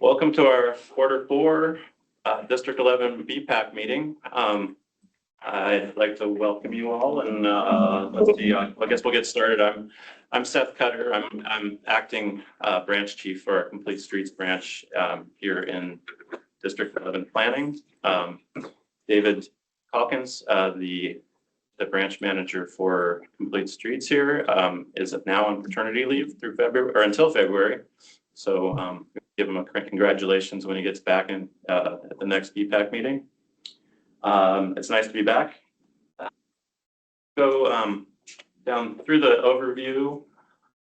Welcome to our Quarter 4 District 11 BPAC meeting. I'd like to welcome you all, and let's see. I guess we'll get started. I'm Seth Cutter. I'm acting branch chief for our Complete Streets branch here in District 11 Planning. David Calkins, the branch manager for Complete Streets here, is now on paternity leave through February or until February. So give him a congratulations when he gets back in at the next BPAC meeting. It's nice to be back. Go down through the overview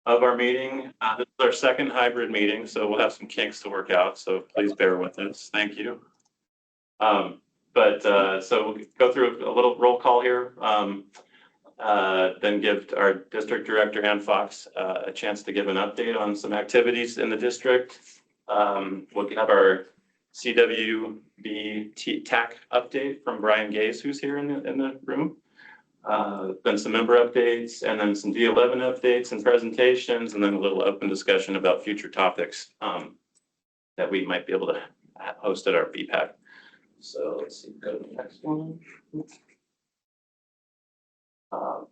of our meeting. This is our second hybrid meeting, so we'll have some kinks to work out. So please bear with us. Thank you. So we'll go through a little roll call here. Then give our district director, Ann Fox, a chance to give an update on some activities in the district. We'll have our CWB TAC update from Brian Gaze, who's here in the room. Then some member updates, and then some D11 updates and presentations, and then a little open discussion about future topics that we might be able to host at our BPAC. So let's see, go to the next one. All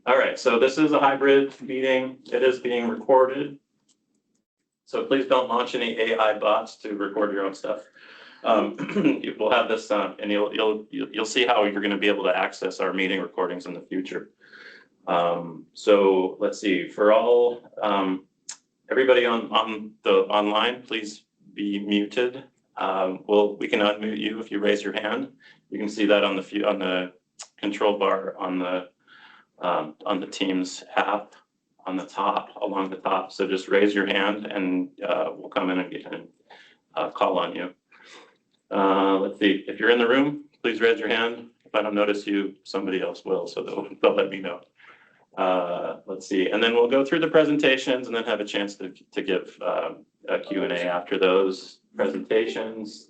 right, so this is a hybrid meeting. It is being recorded. So please don't launch any AI bots to record your own stuff. We'll have this, and you'll see how you're going to be able to access our meeting recordings in the future. So let's see, for all everybody on the online, please be muted. We can unmute you if you raise your hand. You can see that on the control bar on the Teams app along the top. So just raise your hand and we'll come in and call on you. Let's see, if you're in the room, please raise your hand. If I don't notice you, somebody else will, so they'll let me know. Let's see, and then we'll go through the presentations and then have a chance to give a Q&A after those presentations.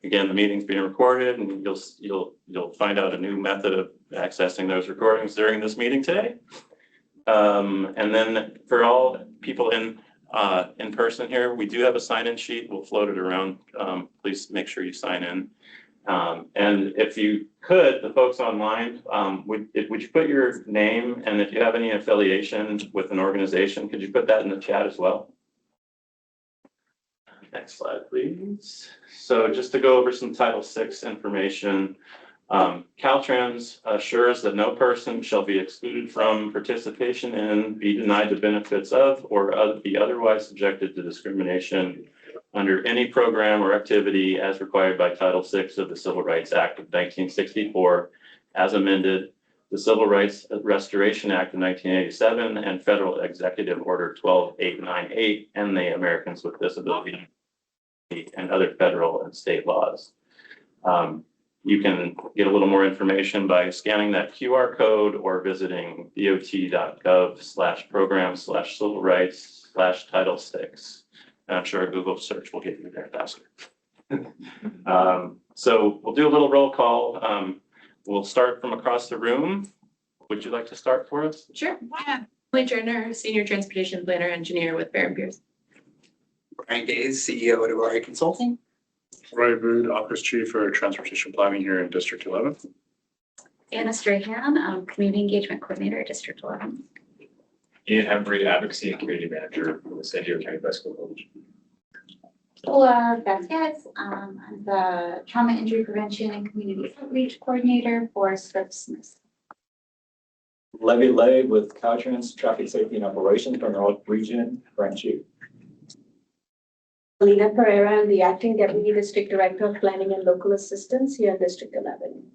Again, the meeting's being recorded, and you'll find out a new method of accessing those recordings during this meeting today. And then for all people in person here, we do have a sign-in sheet. We'll float it around. Please make sure you sign in. And if you could, the folks online, would you put your name, and if you have any affiliation with an organization, could you put that in the chat as well? Next slide, please. So just to go over some Title VI information, Caltrans assures that no person shall be excluded from participation in, be denied the benefits of, or be otherwise subjected to discrimination under any program or activity as required by Title VI of the Civil Rights Act of 1964, as amended, the Civil Rights Restoration Act of 1987, and Federal Executive Order 12898, and the Americans with Disabilities and other federal and state laws. You can get a little more information by scanning that QR code or visiting dot.gov/program/civil-rights/Title VI. And I'm sure a Google search will get you there faster. So we'll do a little roll call. We'll start from across the room. Would you like to start for us? Sure. Yeah. Emily Turner, Senior Transportation Planner Engineer with Baron Pierce. Brian Gaze, CEO at Avari Consulting. Roy Bood, Office Chief for Transportation Planning here in District 11. Anna Strahan, Community Engagement Coordinator at District 11. Ian Embry, Advocacy and Community Manager for the San Diego County Bicycle Coalition. Paula Vasquez, I'm the Trauma Injury Prevention and Community Outreach Coordinator for Smith. Levy Lay with Caltrans Traffic Safety and Operations for North Region, Branch Chief. Alina Pereira, I'm the Acting Deputy District Director of Planning and Local Assistance here in District 11.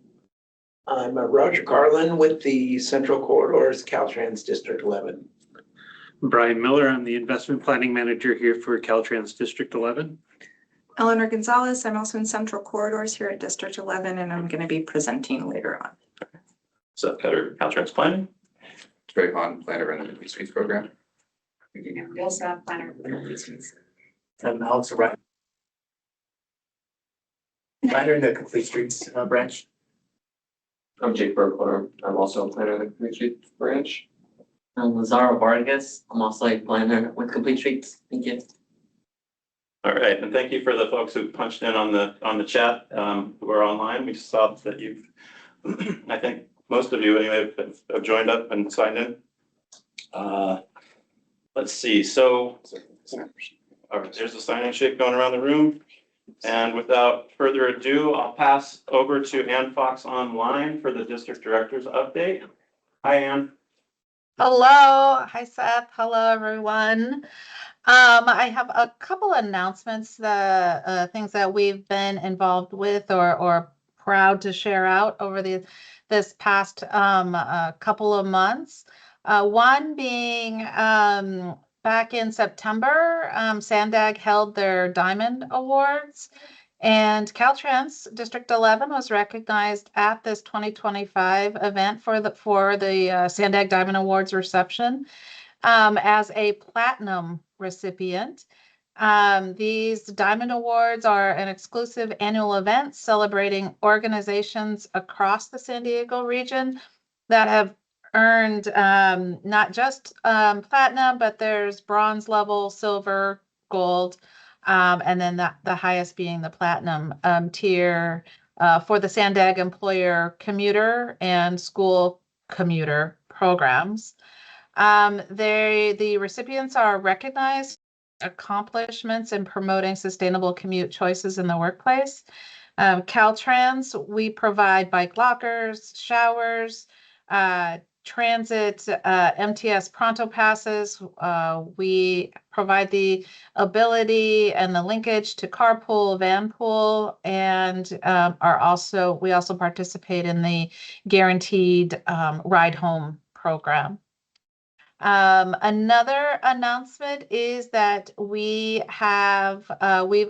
I'm Roger Garland with the Central Corridors, Caltrans District 11. Brian Miller, I'm the Investment Planning Manager here for Caltrans District 11. Eleanor Gonzalez, I'm also in Central Corridors here at District 11, and I'm going to be presenting later on. So Cutter, Caltrans Planning. Trey Hahn, Planner in the Complete Streets Program. We also have planner for the streets. I'm Alex Wright, planner in the Complete Streets branch. I'm Jake Burkholder. I'm also a planner in the Complete Streets branch. I'm Lazaro Vargas. I'm also a planner with Complete Streets. Thank you. All right, and thank you for the folks who punched in on the chat, who are online. We saw that you've, I think most of you anyway have joined up and signed in. Let's see, so, all right, there's a sign-in sheet going around the room. And without further ado, I'll pass over to Ann Fox online for the district director's update. Hi, Ann. Hello, hi Seth. Hello, everyone. I have a couple announcements, the things that we've been involved with or proud to share out over this past couple of months. One being back in September, Sandag held their Diamond Awards. And Caltrans District 11 was recognized at this 2025 event for the Sandag Diamond Awards reception as a platinum recipient. These Diamond Awards are an exclusive annual event celebrating organizations across the San Diego region that have earned not just platinum, but there's bronze level, silver, gold, and then the highest being the platinum tier for the Sandag Employer Commuter and School Commuter programs. The recipients are recognized accomplishments in promoting sustainable commute choices in the workplace. Caltrans, we provide bike lockers, showers, transit, MTS Pronto passes. We provide the ability and the linkage to carpool, vanpool, and we also participate in the guaranteed ride home program. Another announcement is that we've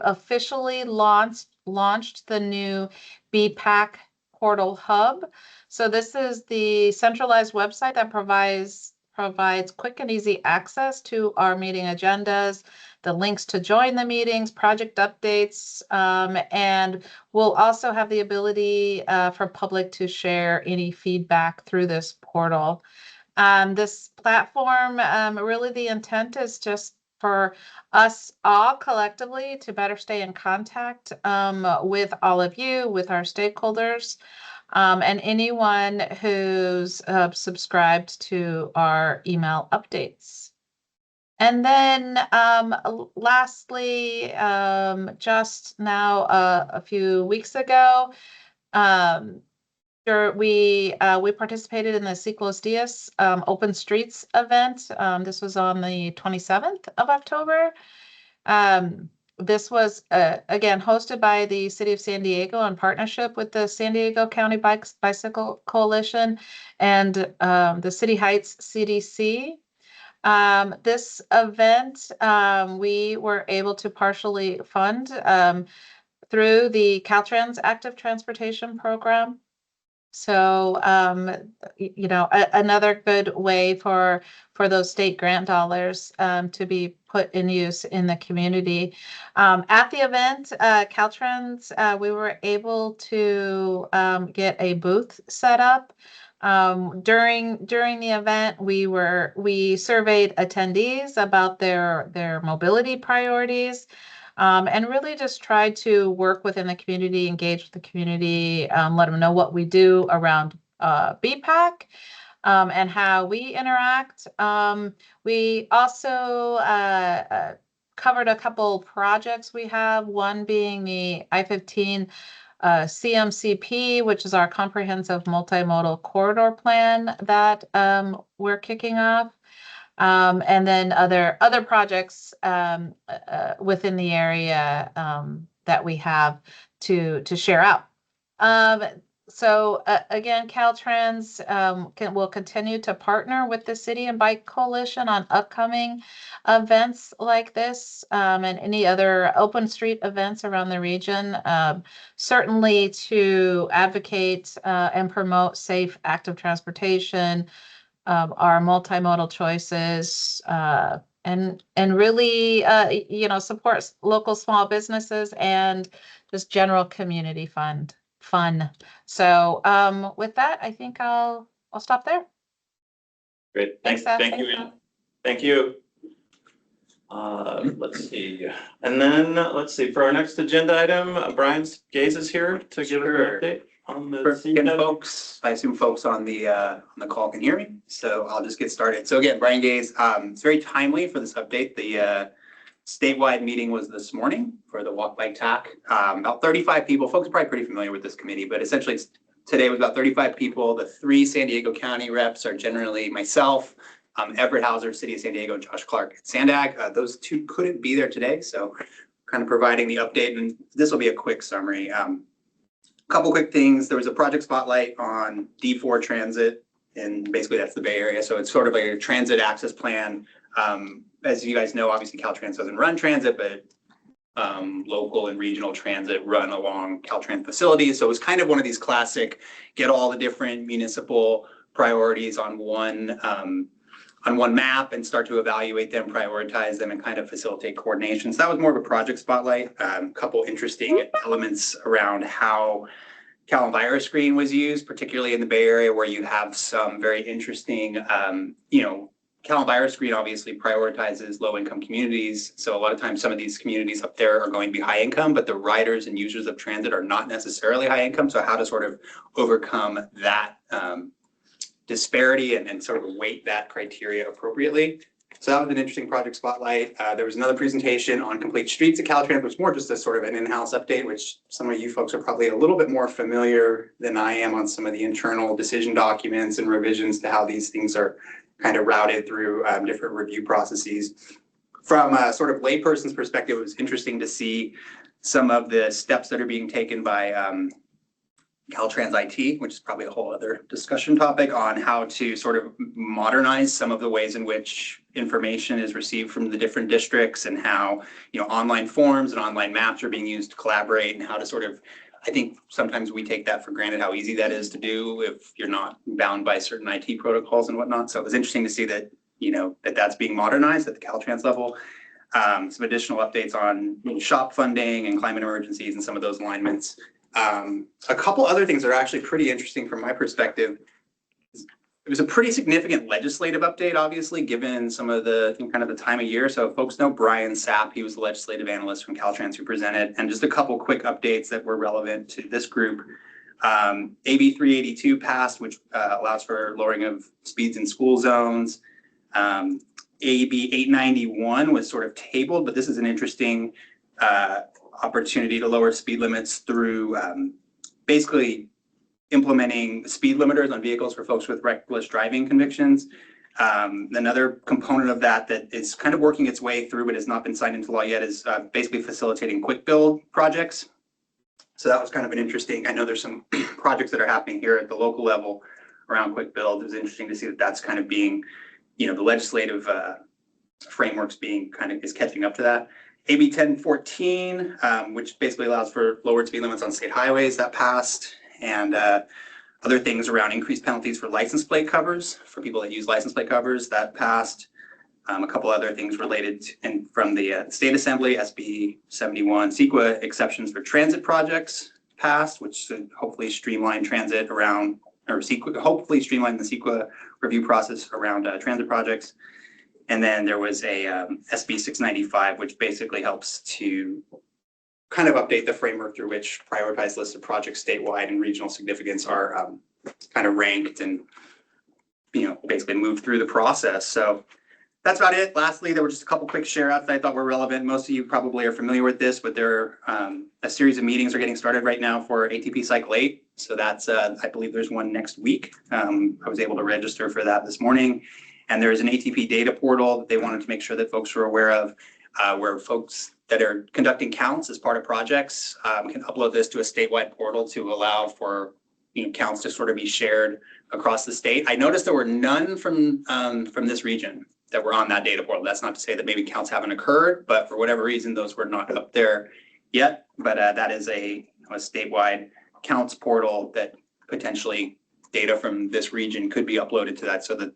officially launched the new BPAC portal hub. So this is the centralized website that provides quick and easy access to our meeting agendas, the links to join the meetings, project updates, and we'll also have the ability for public to share any feedback through this portal. This platform, really the intent is just for us all collectively to better stay in contact with all of you, with our stakeholders, and anyone who's subscribed to our email updates. And then lastly, just now a few weeks ago, we participated in the Ciclos Dias Open Streets event. This was on the 27th of October. This was, again, hosted by the City of San Diego in partnership with the San Diego County Bicycle Coalition and the City Heights CDC. This event, we were able to partially fund through the Caltrans Active Transportation Program. So, another good way for those state grant dollars to be put in use in the community. At the event, Caltrans, we were able to get a booth set up. During the event, we surveyed attendees about their mobility priorities. And really just try to work within the community, engage with the community, let them know what we do around BPAC and how we interact. We also covered a couple projects we have, one being the I-15 CMCP, which is our comprehensive multimodal corridor plan that we're kicking off. And then other projects within the area that we have to share out. So again, Caltrans will continue to partner with the City and Bike Coalition on upcoming events like this and any other open street events around the region, certainly to advocate and promote safe, active transportation, our multimodal choices, and really, support local small businesses and just general community fun. So with that, I think I'll stop there. Great. Thanks, Seth. Thank you. Thank you. Let's see. And then, let's see, for our next agenda item, Brian Gaze is here to give us an Sure. update on the. Again, folks, I assume folks on the call can hear me, so I'll just get started. So again, Brian Gaze, it's very timely for this update. The statewide meeting was this morning for the Walk Bike TAC. About 35 people, folks are probably pretty familiar with this committee, but essentially today was about 35 people. The 3 San Diego County reps are generally myself, Everett Hauser, City of San Diego, and Josh Clark at Sandag. Those 2 couldn't be there today, so kind of providing the update, and this will be a quick summary. Couple quick things. There was a project spotlight on D4 transit, and basically that's the Bay Area. So it's sort of like a transit access plan. As you guys know, obviously Caltrans doesn't run transit, but local and regional transit run along Caltrans facilities. So it was kind of one of these classic, get all the different municipal priorities on one map and start to evaluate them, prioritize them, and kind of facilitate coordination. So that was more of a project spotlight. A couple interesting elements around how Cal Enviro Screen was used, particularly in the Bay Area, where you have some very interesting, Cal Enviro Screen obviously prioritizes low-income communities. So a lot of times some of these communities up there are going to be high income, but the riders and users of transit are not necessarily high income. So how to sort of overcome that disparity and sort of weight that criteria appropriately. So that was an interesting project spotlight. There was another presentation on complete streets at Caltrans, which was more just a sort of an in-house update, which some of you folks are probably a little bit more familiar than I am on some of the internal decision documents and revisions to how these things are kind of routed through different review processes. From a sort of layperson's perspective, it was interesting to see some of the steps that are being taken by Caltrans IT, which is probably a whole other discussion topic on how to sort of modernize some of the ways in which information is received from the different districts, and how, online forms and online maps are being used to collaborate, and how to sort of, I think sometimes we take that for granted, how easy that is to do if you're not bound by certain IT protocols and whatnot. So it was interesting to see that, that's being modernized at the Caltrans level. Some additional updates on SHOP funding and climate emergencies and some of those alignments. A couple other things that are actually pretty interesting from my perspective. It was a pretty significant legislative update, obviously, given some of the kind of the time of year. So folks know Brian Sapp, he was the legislative analyst from Caltrans who presented, and just a couple quick updates that were relevant to this group. AB 382 passed, which allows for lowering of speeds in school zones. AB 891 was sort of tabled, but this is an interesting opportunity to lower speed limits through basically implementing speed limiters on vehicles for folks with reckless driving convictions. Another component of that is kind of working its way through but has not been signed into law yet is basically facilitating quick build projects. So that was kind of an interesting, I know there's some projects that are happening here at the local level around quick build. It was interesting to see that that's kind of being, the legislative frameworks being is catching up to that. AB 1014, which basically allows for lowered speed limits on state highways, that passed, and other things around increased penalties for license plate covers, for people that use license plate covers, that passed. A couple other things related to, and from the State Assembly, SB 71, CEQA exceptions for transit projects passed, which should hopefully streamline transit around, or hopefully streamline the CEQA review process around transit projects. And then there was a SB 695, which basically helps to kind of update the framework through which prioritized lists of projects statewide and regional significance are kind of ranked and, basically moved through the process. So that's about it. Lastly, there were just a couple quick share outs that I thought were relevant. Most of you probably are familiar with this, but there are a series of meetings are getting started right now for ATP Cycle 8. So that's, I believe there's one next week. I was able to register for that this morning. And there's an ATP data portal that they wanted to make sure that folks were aware of, where folks that are conducting counts as part of projects can upload this to a statewide portal to allow for counts to sort of be shared across the state. I noticed there were none from this region that were on that data portal. That's not to say that maybe counts haven't occurred, but for whatever reason, those were not up there yet. But that is a statewide counts portal that potentially data from this region could be uploaded to that so that,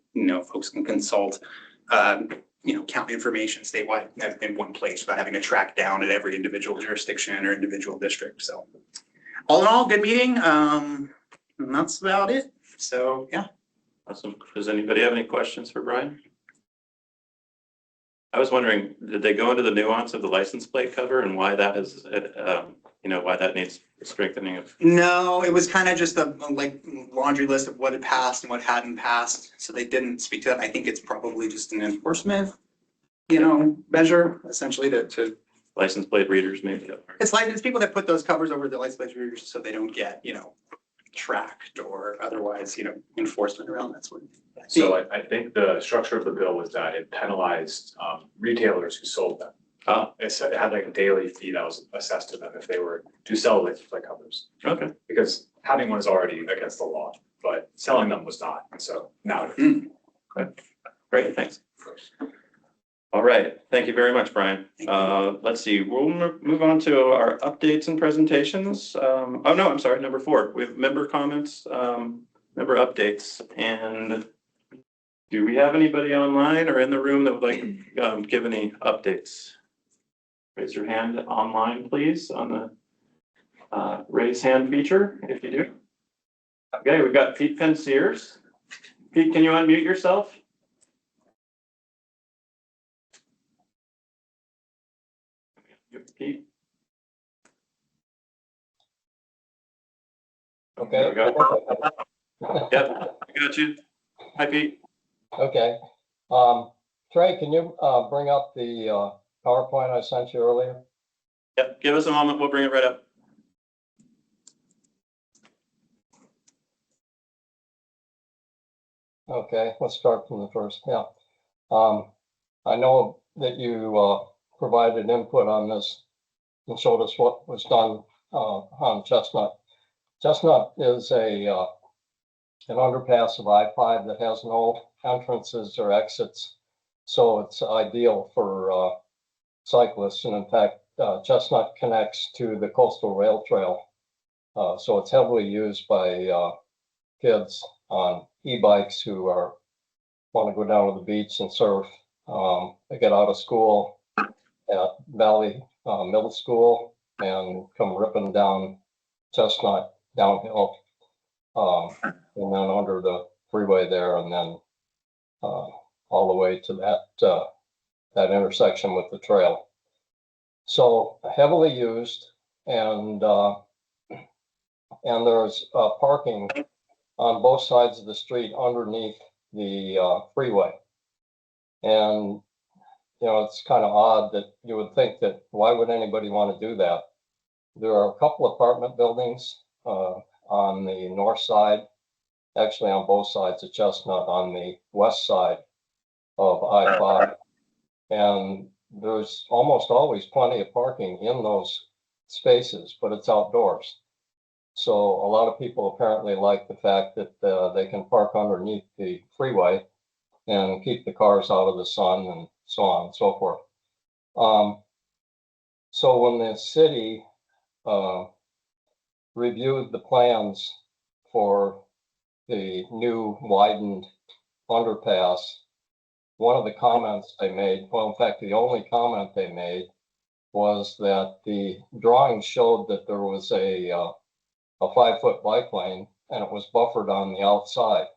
folks can consult, count information statewide in one place without having to track down at every individual jurisdiction or individual district. So all in all, good meeting. And that's about it. So, yeah. Awesome. Does anybody have any questions for Brian? I was wondering, did they go into the nuance of the license plate cover and why that is, why that needs strengthening of? No, it was kind of just a like laundry list of what had passed and what hadn't passed. So they didn't speak to that. I think it's probably just an enforcement, measure essentially to License plate readers maybe? it's people that put those covers over the license plate readers so they don't get, tracked or otherwise, enforcement around that sort of thing. So I think the structure of the bill was that it penalized retailers who sold them. It had like a daily fee that was assessed to them if they were to sell license plate covers. Okay. Because having one is already against the law, but selling them was not. And so now. Great, thanks. All right, thank you very much, Brian. Let's see, we'll move on to our updates and presentations. Oh no, I'm sorry, number 4. We have member comments, member updates. And do we have anybody online or in the room that would like to give any updates? Raise your hand online, please, on the raise hand feature, if you do. Okay, we've got Pete Pensears. Pete, can you unmute yourself? Pete? Okay. There we go. Yep, I got you. Hi, Pete. Okay. Trey, can you bring up the PowerPoint I sent you earlier? Yep, give us a moment. We'll bring it right up. Okay, let's start from the first. Yeah. I know that you provided input on this and showed us what was done on Chestnut. Chestnut is an underpass of I-5 that has no entrances or exits, so it's ideal for cyclists. And in fact, Chestnut connects to the Coastal Rail Trail, so it's heavily used by kids on e-bikes who want to go down to the beach and surf. They get out of school at Valley Middle School and come ripping down Chestnut downhill, and then under the freeway there, and then all the way to that intersection with the trail. So heavily used, and there's parking on both sides of the street underneath the freeway. And it's kind of odd that you would think that why would anybody want to do that? There are a couple apartment buildings on the north side, actually on both sides of Chestnut, on the west side of I-5. And there's almost always plenty of parking in those spaces, but it's outdoors. So a lot of people apparently like the fact that they can park underneath the freeway and keep the cars out of the sun and so on and so forth. So when the city reviewed the plans for the new widened underpass, one of the comments they made, well, in fact, the only comment they made was that the drawings showed that there was a 5-foot bike lane and it was buffered on the outside.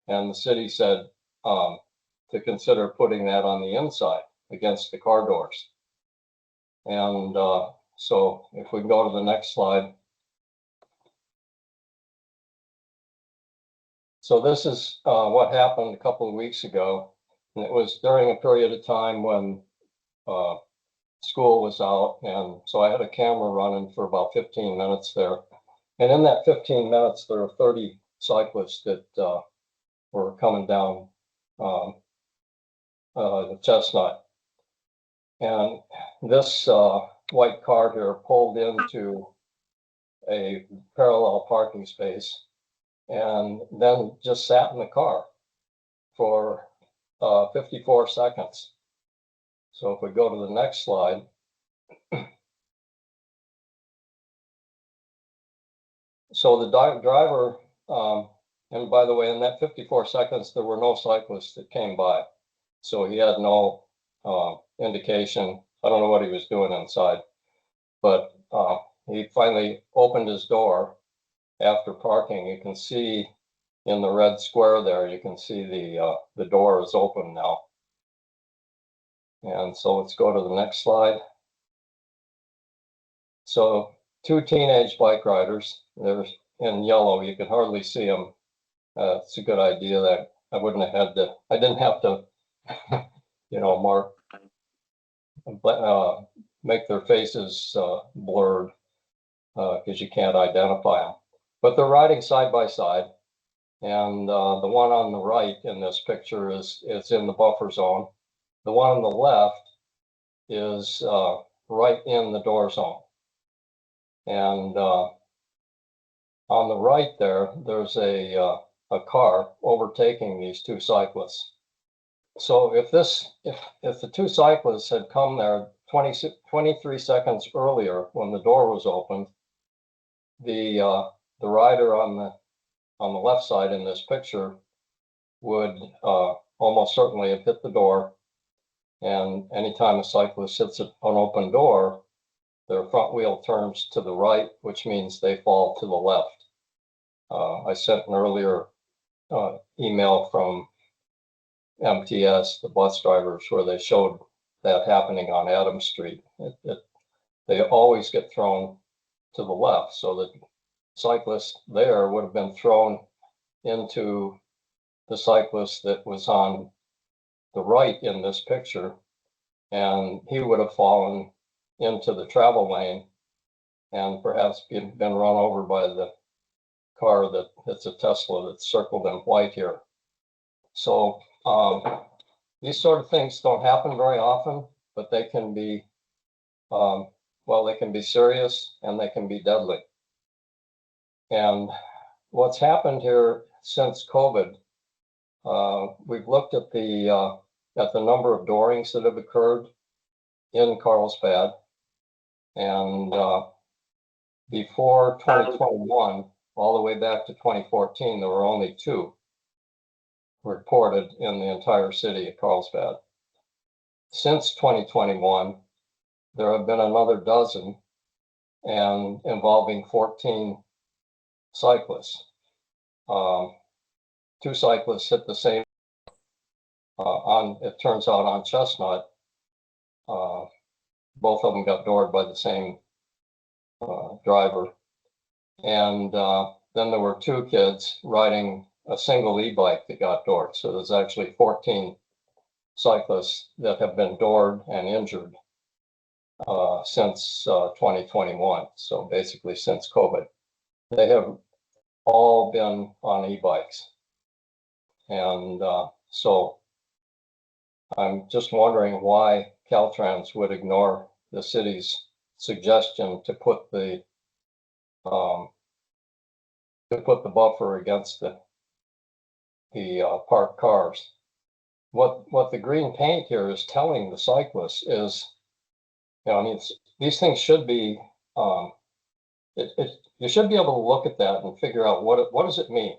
And the city said to consider putting that on the inside against the car doors. And so if we go to the next slide. So this is what happened a couple of weeks ago. And it was during a period of time when school was out. And so I had a camera running for about 15 minutes there. And in that 15 minutes, there were 30 cyclists that were coming down the Chestnut. And this white car here pulled into a parallel parking space and then just sat in the car for 54 seconds. So if we go to the next slide. So the driver, and by the way, in that 54 seconds, there were no cyclists that came by. So he had no indication. I don't know what he was doing inside, but he finally opened his door after parking. You can see in the red square there, you can see the door is open now. And so let's go to the next slide. So 2 teenage bike riders, they're in yellow, you can hardly see them. It's a good idea that I didn't have to, mark, make their faces blurred because you can't identify them. But they're riding side by side. And the one on the right in this picture is in the buffer zone. The one on the left is right in the door zone. And on the right there's a car overtaking these 2 cyclists. So if the 2 cyclists had come there 23 seconds earlier when the door was opened, the rider on the left side in this picture would almost certainly have hit the door. And anytime a cyclist hits an open door, their front wheel turns to the right, which means they fall to the left. I sent an earlier email from MTS, the bus drivers, where they showed that happening on Adams Street. They always get thrown to the left, so the cyclist there would have been thrown into the cyclist that was on the right in this picture, and he would have fallen into the travel lane and perhaps been run over by the car that's a Tesla that's circled in white here. So these sort of things don't happen very often, but they can be, they can be serious and they can be deadly. And what's happened here since COVID, we've looked at the number of doorings that have occurred in Carlsbad, and before 2021, all the way back to 2014, there were only 2 reported in the entire city of Carlsbad. Since 2021, there have been another dozen, and involving 14 cyclists. 2 cyclists hit the same it turns out on Chestnut. Both of them got doored by the same driver. And then there were 2 kids riding a single e-bike that got doored. So there's actually 14 cyclists that have been doored and injured since 2021. So basically since COVID. They have all been on e-bikes. And so I'm just wondering why Caltrans would ignore the city's suggestion to put the buffer against the parked cars. What the green paint here is telling the cyclists is, these things should be, you should be able to look at that and figure out what does it mean.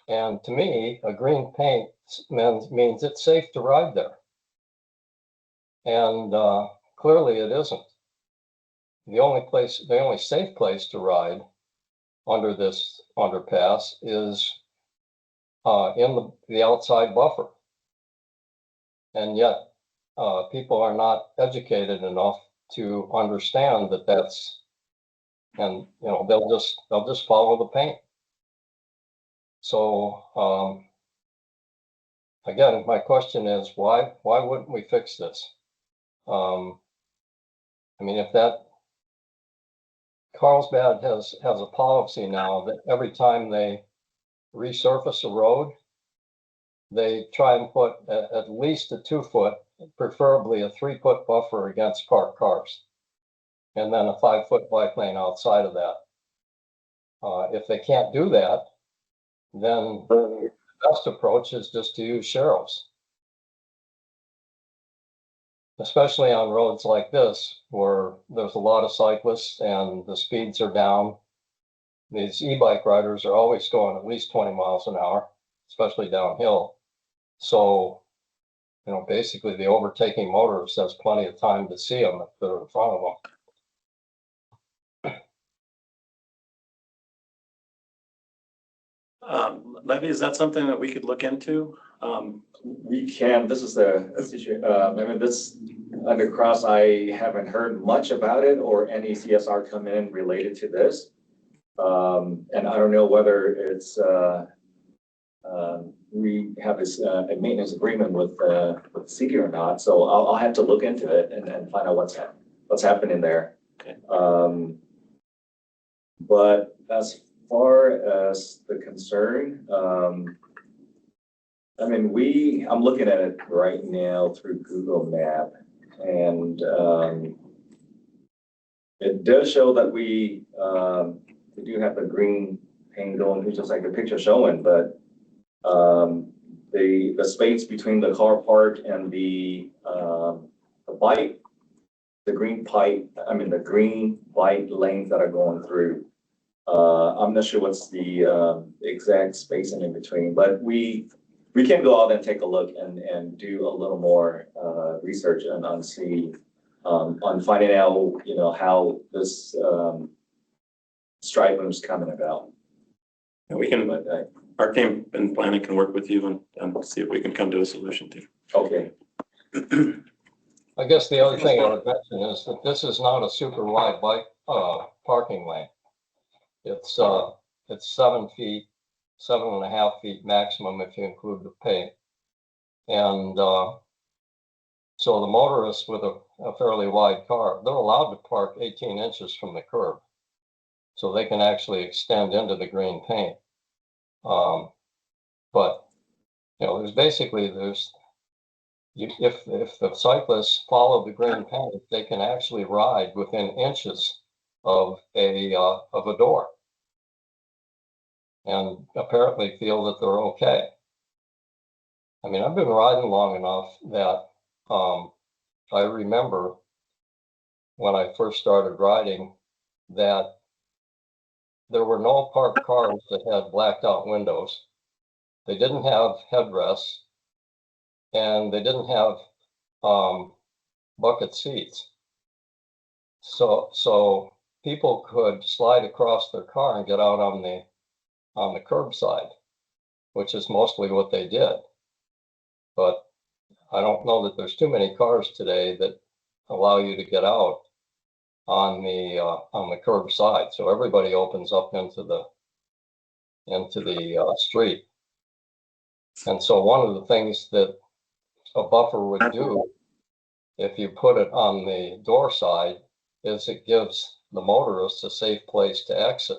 And to me, a green paint means it's safe to ride there. And clearly it isn't. The only safe place to ride under this underpass is in the outside buffer. And yet people are not educated enough to understand that and they'll just follow the paint. So again, my question is why wouldn't we fix this? If that Carlsbad has a policy now that every time they resurface a road, they try and put at least a 2-foot, preferably a 3-foot buffer against parked cars, and then a 5-foot bike lane outside of that. If they can't do that, then the best approach is just to use sharrows. Especially on roads like this, where there's a lot of cyclists and the speeds are down. These e-bike riders are always going at least 20 miles an hour, especially downhill. So, basically the overtaking motorist has plenty of time to see them if they're in front of them. Levy, is that something that we could look into? We can, this is the issue, I mean, this, under cross, I haven't heard much about it or any CSR come in related to this. And I don't know whether it's, we have this, a maintenance agreement with the city or not, so I'll have to look into it and find out what's happening there. Okay. But as far as the concern, I mean, I'm looking at it right now through Google Map, and it does show that we do have the green paint going, just like the picture showing, but the space between the car park and the bike, the green bike lanes that are going through. I'm not sure what's the exact spacing in between, but we can go out and take a look and do a little more research and see on finding out, you know, how this striping is coming about. And we can, our team in planning can work with you and see if we can come to a solution too. Okay. I guess the other thing I would mention is that this is not a super wide bike parking lane. It's 7 feet, 7.5 feet maximum if you include the pay. And so the motorists with a fairly wide car, they're allowed to park 18 inches from the curb. So they can actually extend into the green paint. But, you know, if the cyclists follow the green paint, they can actually ride within inches of a door, and apparently feel that they're okay. I mean, I've been riding long enough that I remember when I first started riding that there were no parked cars that had blacked out windows. They didn't have headrests, and they didn't have bucket seats. So people could slide across their car and get out on the curbside, which is mostly what they did. But I don't know that there's too many cars today that allow you to get out on the curbside. So everybody opens up into the street. And so one of the things that a buffer would do, if you put it on the door side, is it gives the motorists a safe place to exit.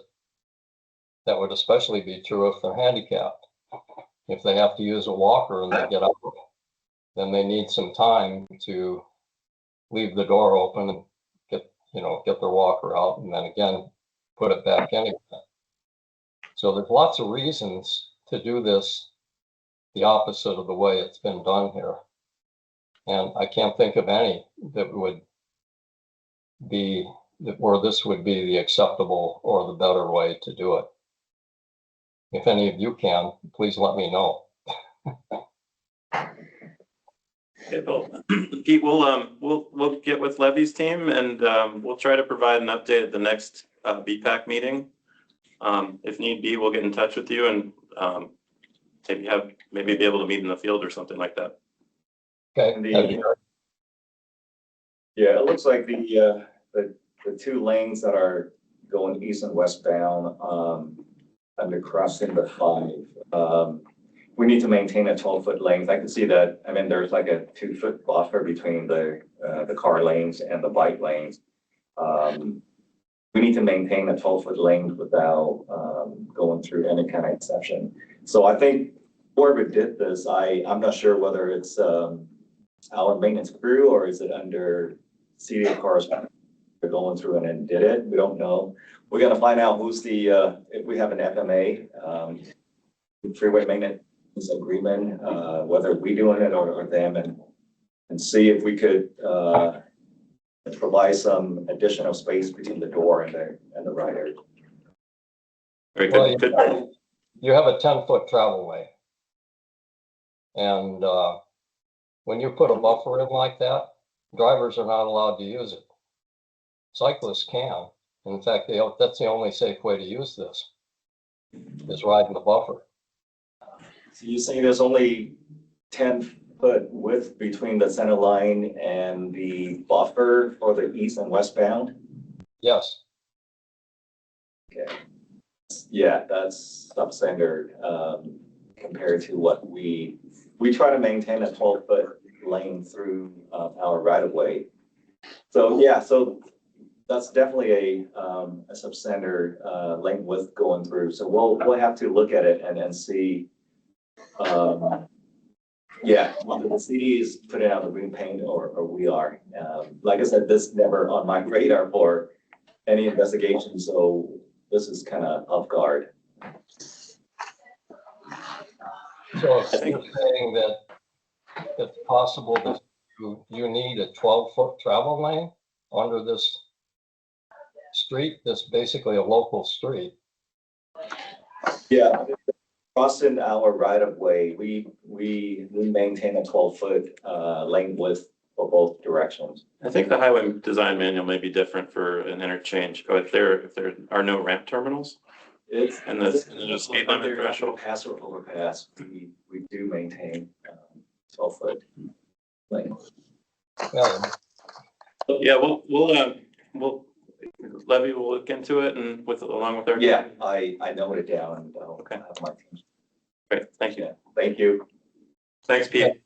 That would especially be true if they're handicapped. If they have to use a walker and they get out, then they need some time to leave the door open and get their walker out, and then again put it back in again. So there's lots of reasons to do this the opposite of the way it's been done here. And I can't think of any that would be, where this would be the acceptable or the better way to do it. If any of you can, please let me know. Okay, Bill. Pete, we'll get with Levy's team and we'll try to provide an update at the next BPAC meeting. If need be, we'll get in touch with you and maybe be able to meet in the field or something like that. Okay. Yeah, it looks like the two lanes that are going east and westbound under crossing the 5. We need to maintain a 12-foot length. I can see that. I mean, there's like a 2-foot buffer between the car lanes and the bike lanes. We need to maintain a 12-foot length without going through any kind of exception. So I think whoever did this, I'm not sure whether it's our maintenance crew or is it under city of cars they're going through and then did it. We don't know. We're gonna find out who's if we have an FMA, freeway maintenance agreement, whether we doing it or them, and see if we could provide some additional space between the door and the rider. Very good. Well, you have a 10-foot travel way, and when you put a buffer in like that, drivers are not allowed to use it. Cyclists can. In fact, that's the only safe way to use this. is riding the buffer. So you say there's only 10-foot width between the center line and the buffer for the east and westbound? Yes. Okay. Yeah, that's substandard, compared to what we try to maintain a 12-foot lane through, our right of way. So, yeah, so that's definitely a substandard, lane width going through. So we'll have to look at it and then see, yeah, whether the city is putting out the green paint or we are. Like I said, this never on my radar for any investigation, so this is kind of off guard. So you're saying that it's possible that you need a 12-foot travel lane under this street? That's basically a local street. Yeah, crossing our right of way, we maintain a 12-foot lane width for both directions. I think the highway design manual may be different for an interchange, or if there are no ramp terminals. It's and the speed limit threshold. Pass or overpass, we do maintain 12-foot lane. Yeah, we'll Levy will look into it and along with our. Yeah, I noted it down and I'll have my team. Great, thank you. Yeah, thank you. Thanks, Pete.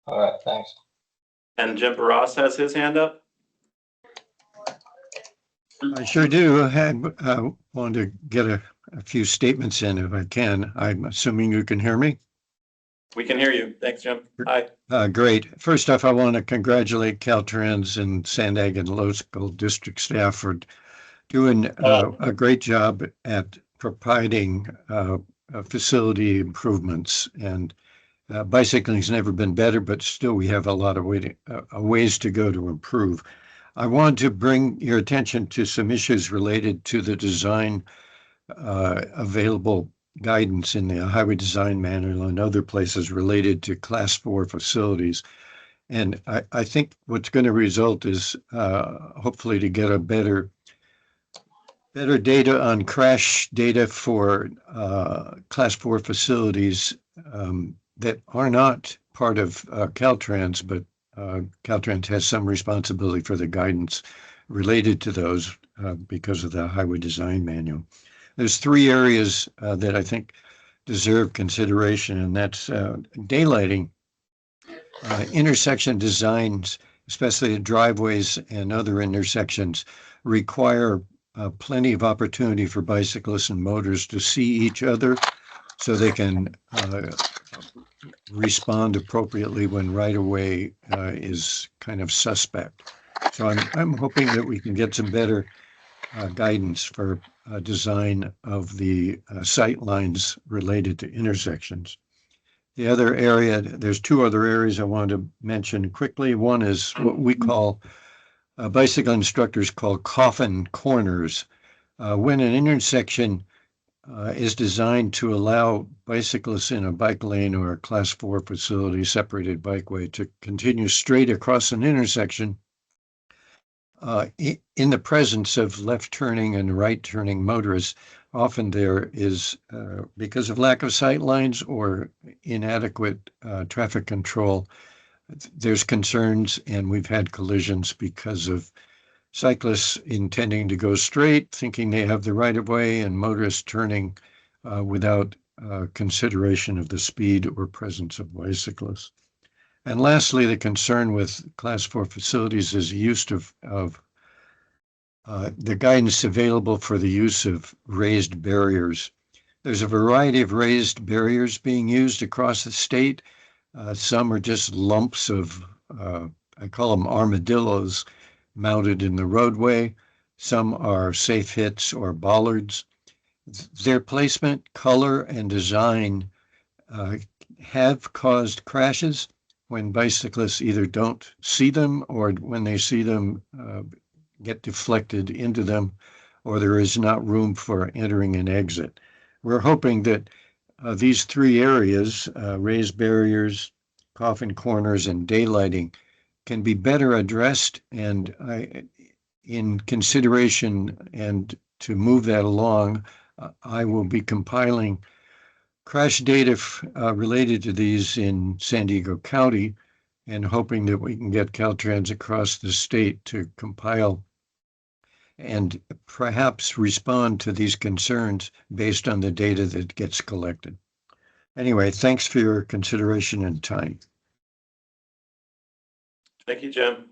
All right, thanks. And Jim Barras has his hand up. I sure do. I wanted to get a few statements in if I can. I'm assuming you can hear me. We can hear you. Thanks, Jim. Hi. Great. First off, I want to congratulate Caltrans and Sandagan local district staff for doing a great job at providing facility improvements. And bicycling has never been better, but still we have a lot of ways to go to improve. I want to bring your attention to some issues related to the design available guidance in the highway design manual and other places related to class 4 facilities. And I think what's going to result is hopefully to get a better data on crash data for class 4 facilities that are not part of Caltrans, but Caltrans has some responsibility for the guidance related to those because of the highway design manual. There's 3 areas that I think deserve consideration, and that's daylighting, intersection designs, especially the driveways and other intersections, require plenty of opportunity for bicyclists and motors to see each other so they can respond appropriately when right-of-way is kind of suspect. So I'm hoping that we can get some better guidance for design of the sight lines related to intersections. The other area, there's 2 other areas I want to mention quickly. One is what we call, bicycle instructors call coffin corners. When an intersection is designed to allow bicyclists in a bike lane or a class 4 facility, separated bikeway, to continue straight across an intersection, in the presence of left turning and right turning motorists, often there is, because of lack of sight lines or inadequate traffic control, there's concerns, and we've had collisions because of cyclists intending to go straight, thinking they have the right of way, and motorists turning without consideration of the speed or presence of bicyclists. And lastly, the concern with class 4 facilities is the use of the guidance available for the use of raised barriers. There's a variety of raised barriers being used across the state. Some are just lumps of, I call them armadillos, mounted in the roadway. Some are safe hits or bollards. Their placement, color, and design have caused crashes when bicyclists either don't see them or when they see them get deflected into them, or there is not room for entering and exit. We're hoping that these 3 areas, raised barriers, coffin corners, and daylighting, can be better addressed, and in consideration and to move that along, I will be compiling crash data related to these in San Diego County and hoping that we can get Caltrans across the state to compile and perhaps respond to these concerns based on the data that gets collected. Anyway, thanks for your consideration and time. Thank you, Jim.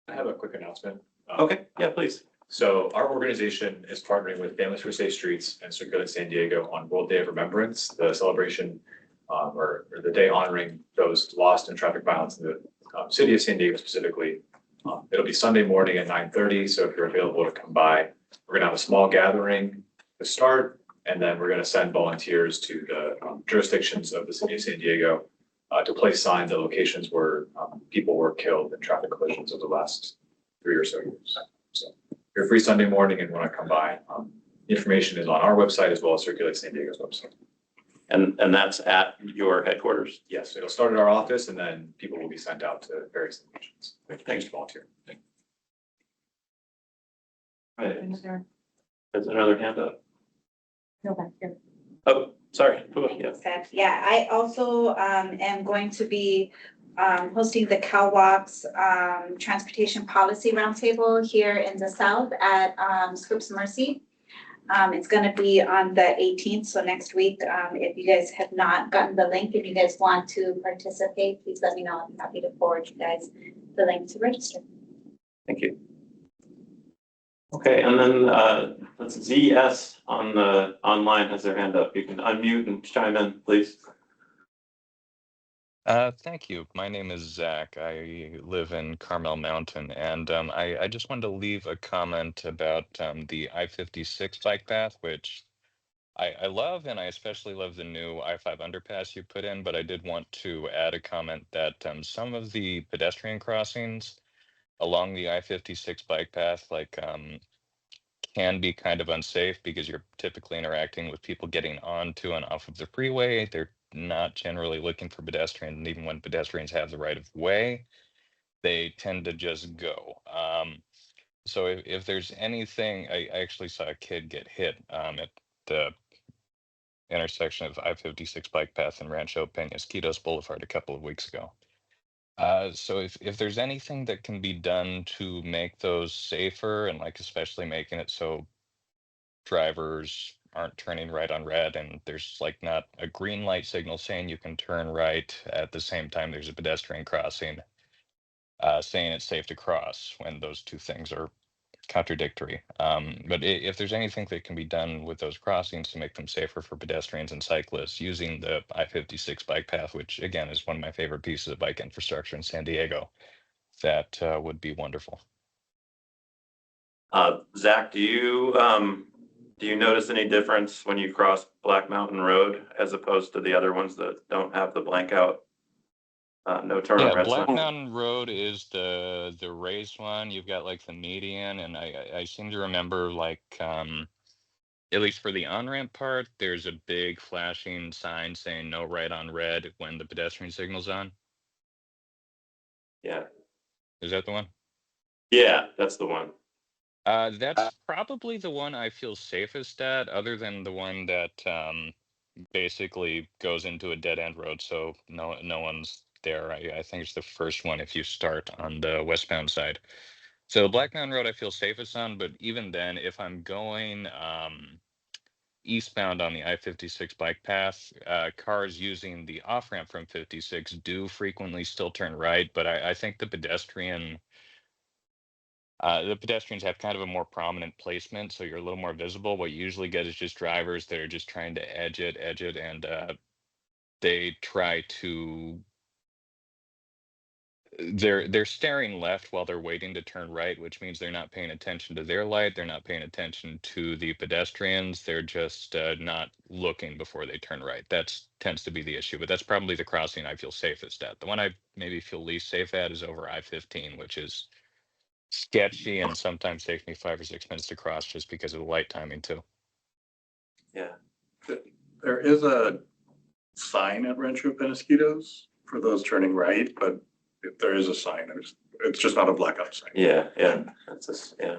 I have a quick announcement. Okay, yeah, please. So our organization is partnering with Families for Safe Streets and Circulate San Diego on World Day of Remembrance, the celebration or the day honoring those lost in traffic violence in the city of San Diego specifically. It'll be Sunday morning at 9:30. So if you're available to come by, we're gonna have a small gathering to start, and then we're gonna send volunteers to the jurisdictions of the city of San Diego to place signs at locations where people were killed in traffic collisions over the last 3 or so years. So you're free Sunday morning and want to come by. Information is on our website as well as Circulate San Diego's website. And that's at your headquarters? Yes, it'll start at our office and then people will be sent out to various locations. Thanks to volunteer. Right. There's another hand up. No, back here. Oh, sorry. Oh, yeah. Yeah, I also am going to be hosting the CalWalks Transportation Policy Roundtable here in the South at Scripps Mercy. It's going to be on the 18th, so next week. If you guys have not gotten the link, if you guys want to participate, please let me know. I'm happy to forward you guys the link to register. Thank you. Okay, and then let's ZS on the online has their hand up. You can unmute and chime in, please. Thank you. My name is Zach. I live in Carmel Mountain, and I just wanted to leave a comment about the I-56 bike path, which I love, and I especially love the new I-5 underpass you put in, but I did want to add a comment that some of the pedestrian crossings along the I-56 bike path, like can be kind of unsafe because you're typically interacting with people getting onto and off of the freeway. They're not generally looking for pedestrians, and even when pedestrians have the right of way, they tend to just go. So if there's anything, I actually saw a kid get hit at the intersection of I-56 bike path and Rancho Penasquitos Boulevard a couple of weeks ago. So if there's anything that can be done to make those safer and like especially making it so drivers aren't turning right on red and there's like not a green light signal saying you can turn right at the same time there's a pedestrian crossing saying it's safe to cross when those two things are contradictory. But if there's anything that can be done with those crossings to make them safer for pedestrians and cyclists using the I-56 bike path, which again is one of my favorite pieces of bike infrastructure in San Diego, that would be wonderful. Zach, do you notice any difference when you cross Black Mountain Road as opposed to the other ones that don't have the blank out no turn on red Black sign? Mountain Road is the raised one. You've got like the median, and I seem to remember like at least for the on-ramp part, there's a big flashing sign saying no right on red when the pedestrian signal's on. Yeah. Is that the one? Yeah, that's the one. That's probably the one I feel safest at, other than the one that basically goes into a dead end road, so no one's there. I think it's the first one if you start on the westbound side. So Black Mountain Road I feel safest on, but even then, if I'm going eastbound on the I-56 bike path, cars using the off-ramp from 56 do frequently still turn right, but I think the pedestrians have kind of a more prominent placement, so you're a little more visible. What you usually get is just drivers that are just trying to edge it, and they try to. They're staring left while they're waiting to turn right, which means they're not paying attention to their light. They're not paying attention to the pedestrians. They're just not looking before they turn right. That tends to be the issue, but that's probably the crossing I feel safest at. The one I maybe feel least safe at is over I-15, which is sketchy and sometimes takes me 5 or 6 minutes to cross just because of the light timing too. Yeah. There is a sign at Rancho Penasquitos for those turning right, but if there is a sign, It's just not a blackout sign. Yeah, that's just, yeah.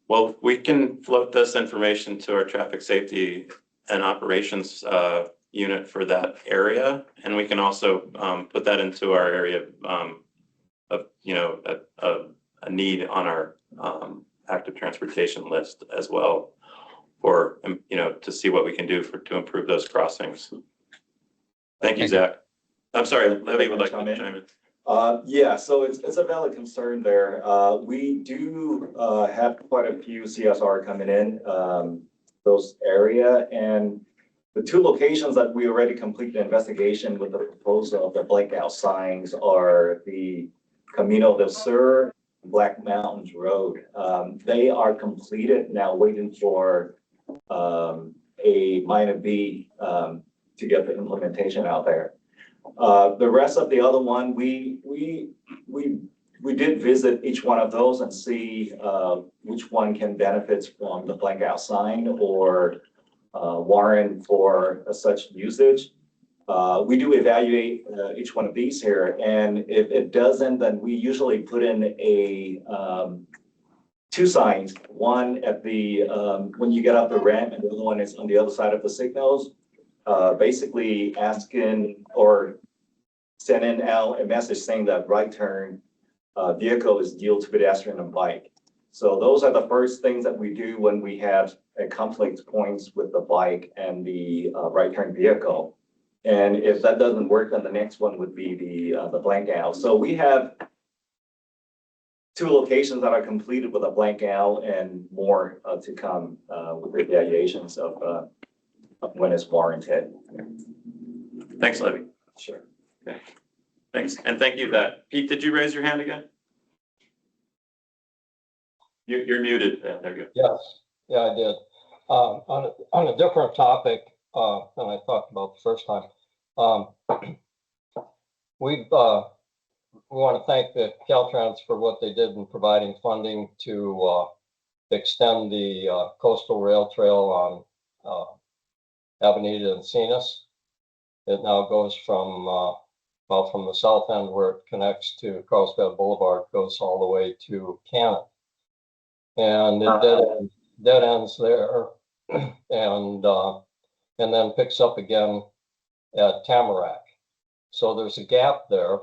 Well, we can float this information to our traffic safety and operations unit for that area. And we can also put that into our area of, you know, a need on our active transportation list as well, or, you know, to see what we can do to improve those crossings. Thank you, Zach. I'm sorry, Levy would like to chime in. Yeah, so it's a valid concern there. We do have quite a few CSR coming in those area, and the two locations that we already completed the investigation with the proposal of the blank out signs are the Camino del Sur, Black Mountains Road. They are completed now, waiting for a minor B to get the implementation out there. The rest of the other one, we did visit each one of those and see which one can benefit from the blank out sign or warrant for such usage. We do evaluate each one of these here, and if it doesn't, then we usually put in a two signs, one at the when you get up the ramp, and the other one is on the other side of the signals, basically asking or sending out a message saying that right turn vehicle is due to pedestrian and bike. So those are the first things that we do when we have a conflict points with the bike and the right turn vehicle. And if that doesn't work, then the next one would be the blank out. So we have two locations that are completed with a blank out and more to come with the evaluations of when it's warranted. Thanks, Levy. Sure. Okay. Thanks, and thank you, that. Pete, did you raise your hand again? You're muted. Yeah, there you go. Yes, yeah, I did. On a different topic than I talked about the first time, we want to thank the Caltrans for what they did in providing funding to extend the coastal rail trail on Avenida Encinas. It now goes from from the south end where it connects to Carlsbad Boulevard, goes all the way to Cannon. And it dead ends there, and then picks up again at Tamarack. So there's a gap there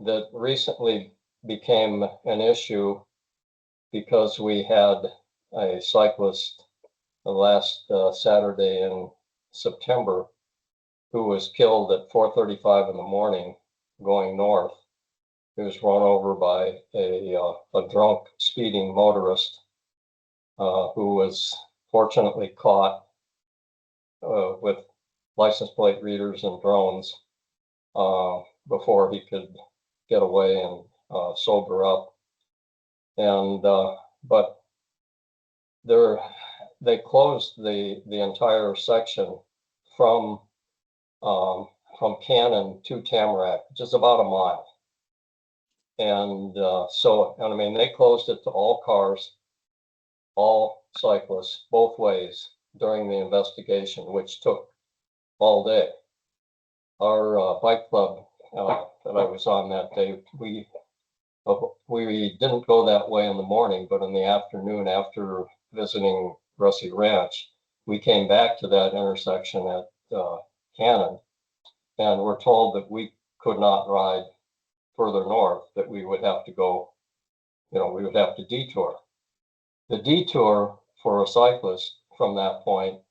that recently became an issue because we had a cyclist last Saturday in September who was killed at 4:35 in the morning going north. He was run over by a drunk speeding motorist who was fortunately caught with license plate readers and drones before he could get away and sober up. And but they closed the entire section from Cannon to Tamarack, which is about a mile. And I mean, they closed it to all cars, all cyclists, both ways during the investigation, which took all day. Our bike club that I was on that day, we didn't go that way in the morning, but in the afternoon, after visiting Russie Ranch, we came back to that intersection at Cannon, and were told that we could not ride further north, that we would have to go, we would have to detour. The detour for a cyclist from that point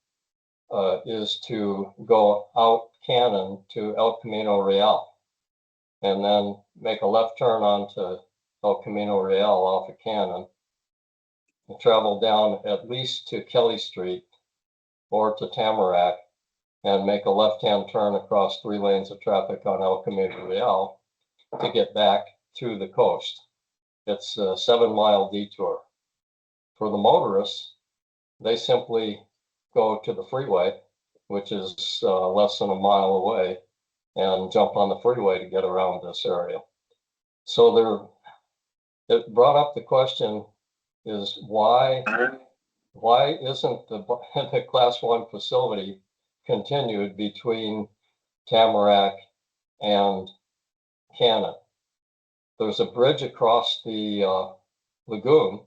is to go out Cannon to El Camino Real, and then make a left turn onto El Camino Real off of Cannon, and travel down at least to Kelly Street or to Tamarack, and make a left-hand turn across 3 lanes of traffic on El Camino Real to get back to the coast. It's a 7-mile detour. For the motorists, they simply go to the freeway, which is less than a mile away, and jump on the freeway to get around this area. So it brought up the question is why isn't the Class 1 facility continued between Tamarack and Cannon? there's a bridge across the lagoon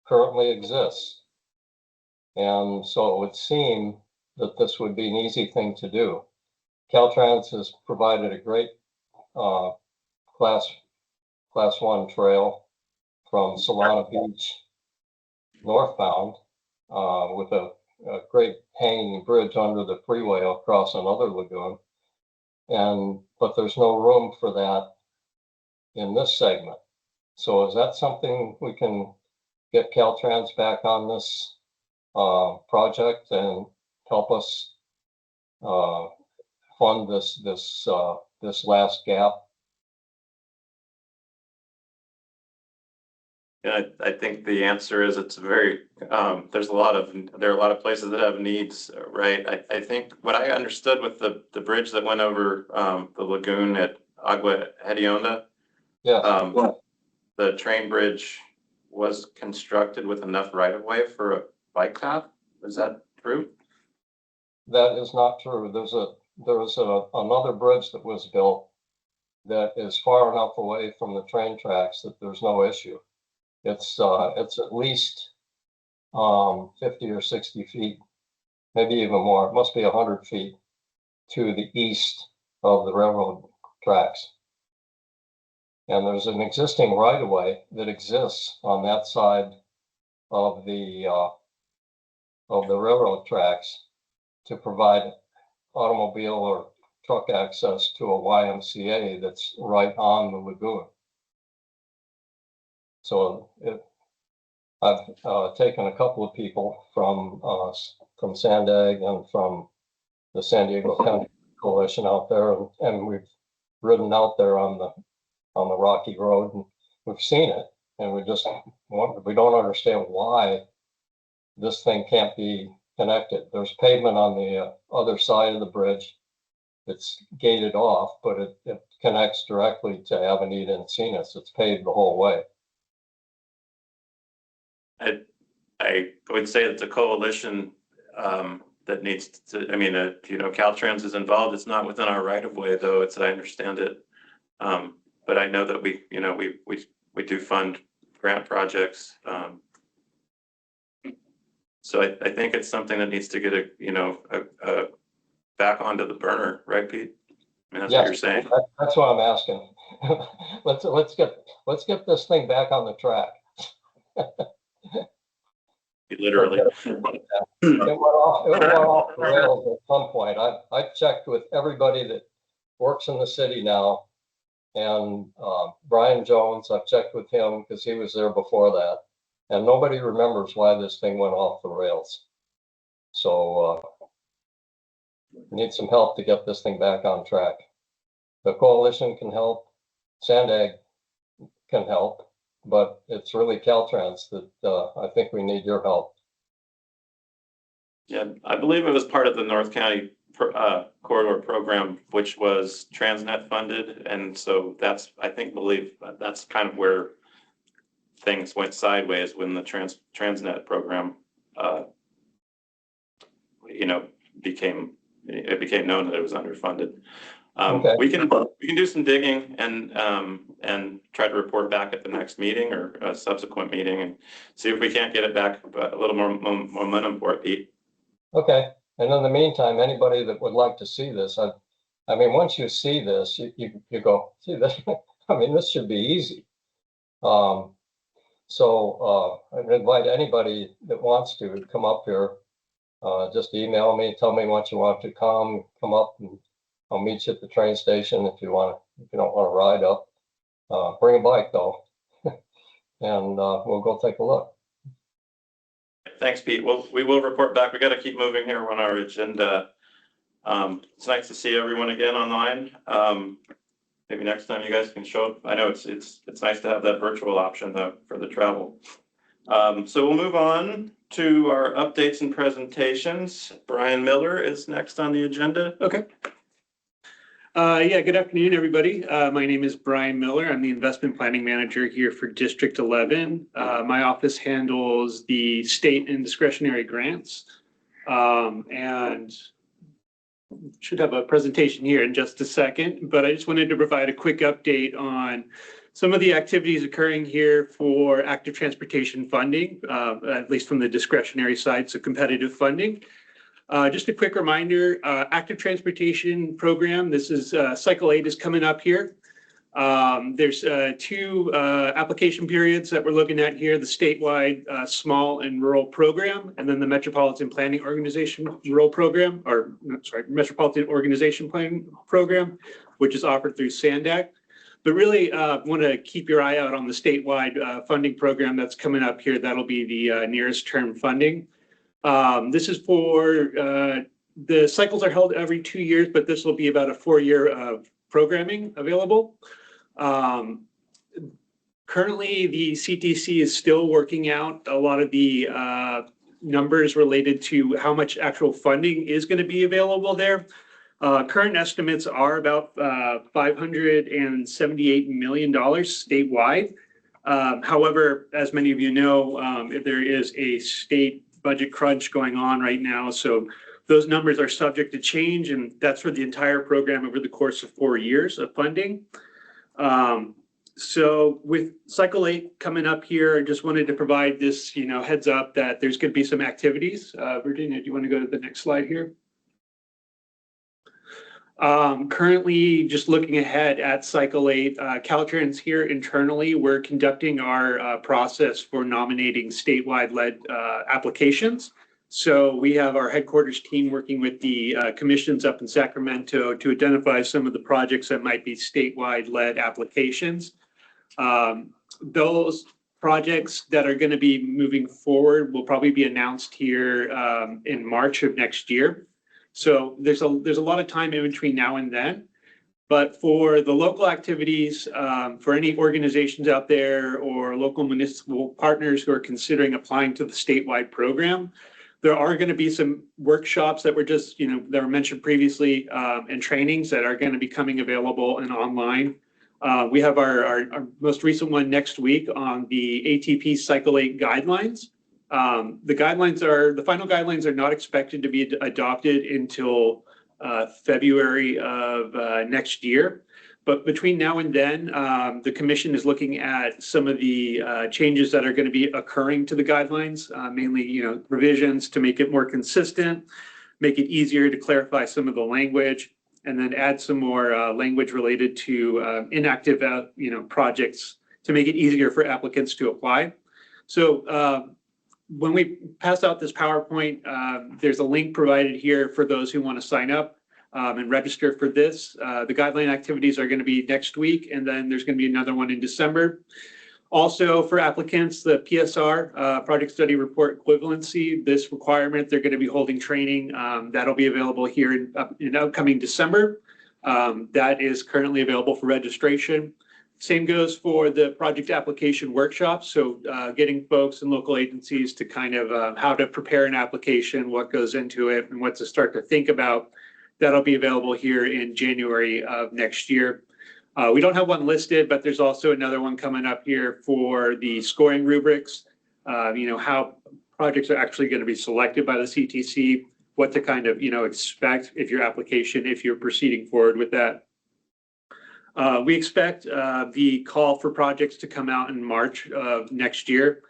currently exists. And so it would seem that this would be an easy thing to do. Caltrans has provided a great class 1 trail from Solana Beach northbound with a great hanging bridge under the freeway across another lagoon. But there's no room for that in this segment. So is that something we can get Caltrans back on this project and help us fund this last gap? Yeah, I think the answer is it's very, there are a lot of places that have needs, right? I think what I understood with the bridge that went over the lagoon at Agua Hedionda. Yeah. The train bridge was constructed with enough right of way for a bike path. Is that true? That is not true. There was another bridge that was built that is far enough away from the train tracks that there's no issue. It's at least 50 or 60 feet, maybe even more. It must be 100 feet to the east of the railroad tracks. And there's an existing right-of-way that exists on that side of the railroad tracks to provide automobile or truck access to a YMCA that's right on the lagoon. So I've taken a couple of people from Sandag and from the San Diego County Coalition out there, and we've ridden out there on the rocky road, and we've seen it, and we don't understand why this thing can't be connected. There's pavement on the other side of the bridge. It's gated off, but it connects directly to Avenida Encinas. It's paved the whole way. I would say it's a coalition that needs to, I mean, Caltrans is involved. It's not within our right of way, though, I understand it. But I know that we do fund grant projects. So I think it's something that needs to get a back onto the burner, right, Pete? I mean, that's what you're saying. That's what I'm asking. let's get this thing back on the track. Literally. It went off the rails at some point. I checked with everybody that works in the city now, and Brian Jones, I've checked with him because he was there before that, and nobody remembers why this thing went off the rails. So we need some help to get this thing back on track. The coalition can help, Sandag can help, but it's really Caltrans that I think we need your help. Yeah, I believe it was part of the North County corridor program, which was Transnet funded, and so believe that's kind of where things went sideways when the Transnet program, became known that it was underfunded. Okay. We can do some digging and try to report back at the next meeting or a subsequent meeting and see if we can't get it back a little more momentum for it, Pete. Okay. And in the meantime, anybody that would like to see this, I mean, once you see this, you go, see this. I mean, this should be easy. So I'd invite anybody that wants to come up here. Just email me, tell me what you want to come up, and I'll meet you at the train station if you don't want to ride up. Bring a bike though, and we'll go take a look. Thanks, Pete. Well, we will report back. We got to keep moving here on our agenda. It's nice to see everyone again online. Maybe next time you guys can show up. I know it's nice to have that virtual option though for the travel. So we'll move on to our updates and presentations. Brian Miller is next on the agenda. Okay. Yeah, good afternoon, everybody. My name is Brian Miller. I'm the investment planning manager here for District 11. My office handles the state and discretionary grants, and should have a presentation here in just a second, but I just wanted to provide a quick update on some of the activities occurring here for active transportation funding, at least from the discretionary side, so competitive funding. Just a quick reminder, active transportation program, this is cycle 8 is coming up here. There's 2 application periods that we're looking at here, the statewide small and rural program, and then the Metropolitan Planning Organization rural program, or sorry, Metropolitan Organization Planning Program, which is offered through SANDAC. But really want to keep your eye out on the statewide funding program that's coming up here. That'll be the nearest term funding. This is for, the cycles are held every 2 years, but this will be about a 4-year programming available. Currently, the CTC is still working out a lot of the numbers related to how much actual funding is going to be available there. Current estimates are about $578 million statewide. However, as many of you know, there is a state budget crunch going on right now. So those numbers are subject to change, and that's for the entire program over the course of 4 years of funding. So with cycle 8 coming up here, I just wanted to provide this, heads up that there's going to be some activities. Virginia, do you want to go to the next slide here? Currently, just looking ahead at cycle 8, Caltrans here internally, we're conducting our process for nominating statewide led applications. So we have our headquarters team working with the commissions up in Sacramento to identify some of the projects that might be statewide led applications. Those projects that are going to be moving forward will probably be announced here in March of next year. So there's a lot of time in between now and then. But for the local activities, for any organizations out there or local municipal partners who are considering applying to the statewide program, there are going to be some workshops that were just, that were mentioned previously, and trainings that are going to be coming available and online. We have our most recent one next week on the ATP Cycle 8 guidelines. The final guidelines are not expected to be adopted until February of next year. But between now and then, the commission is looking at some of the changes that are going to be occurring to the guidelines, mainly, revisions to make it more consistent, make it easier to clarify some of the language, and then add some more language related to inactive, projects to make it easier for applicants to apply. So when we pass out this PowerPoint, there's a link provided here for those who want to sign up and register for this. The guideline activities are going to be next week, and then there's going to be another one in December. Also, for applicants, the PSR, Project Study Report Equivalency, this requirement, they're going to be holding training. That'll be available here in upcoming December. That is currently available for registration. Same goes for the project application workshops. So getting folks and local agencies to kind of how to prepare an application, what goes into it, and what to start to think about. That'll be available here in January of next year. We don't have one listed, but there's also another one coming up here for the scoring rubrics, how projects are actually going to be selected by the CTC, what to kind of, expect if you're proceeding forward with that. We expect the call for projects to come out in March of next year.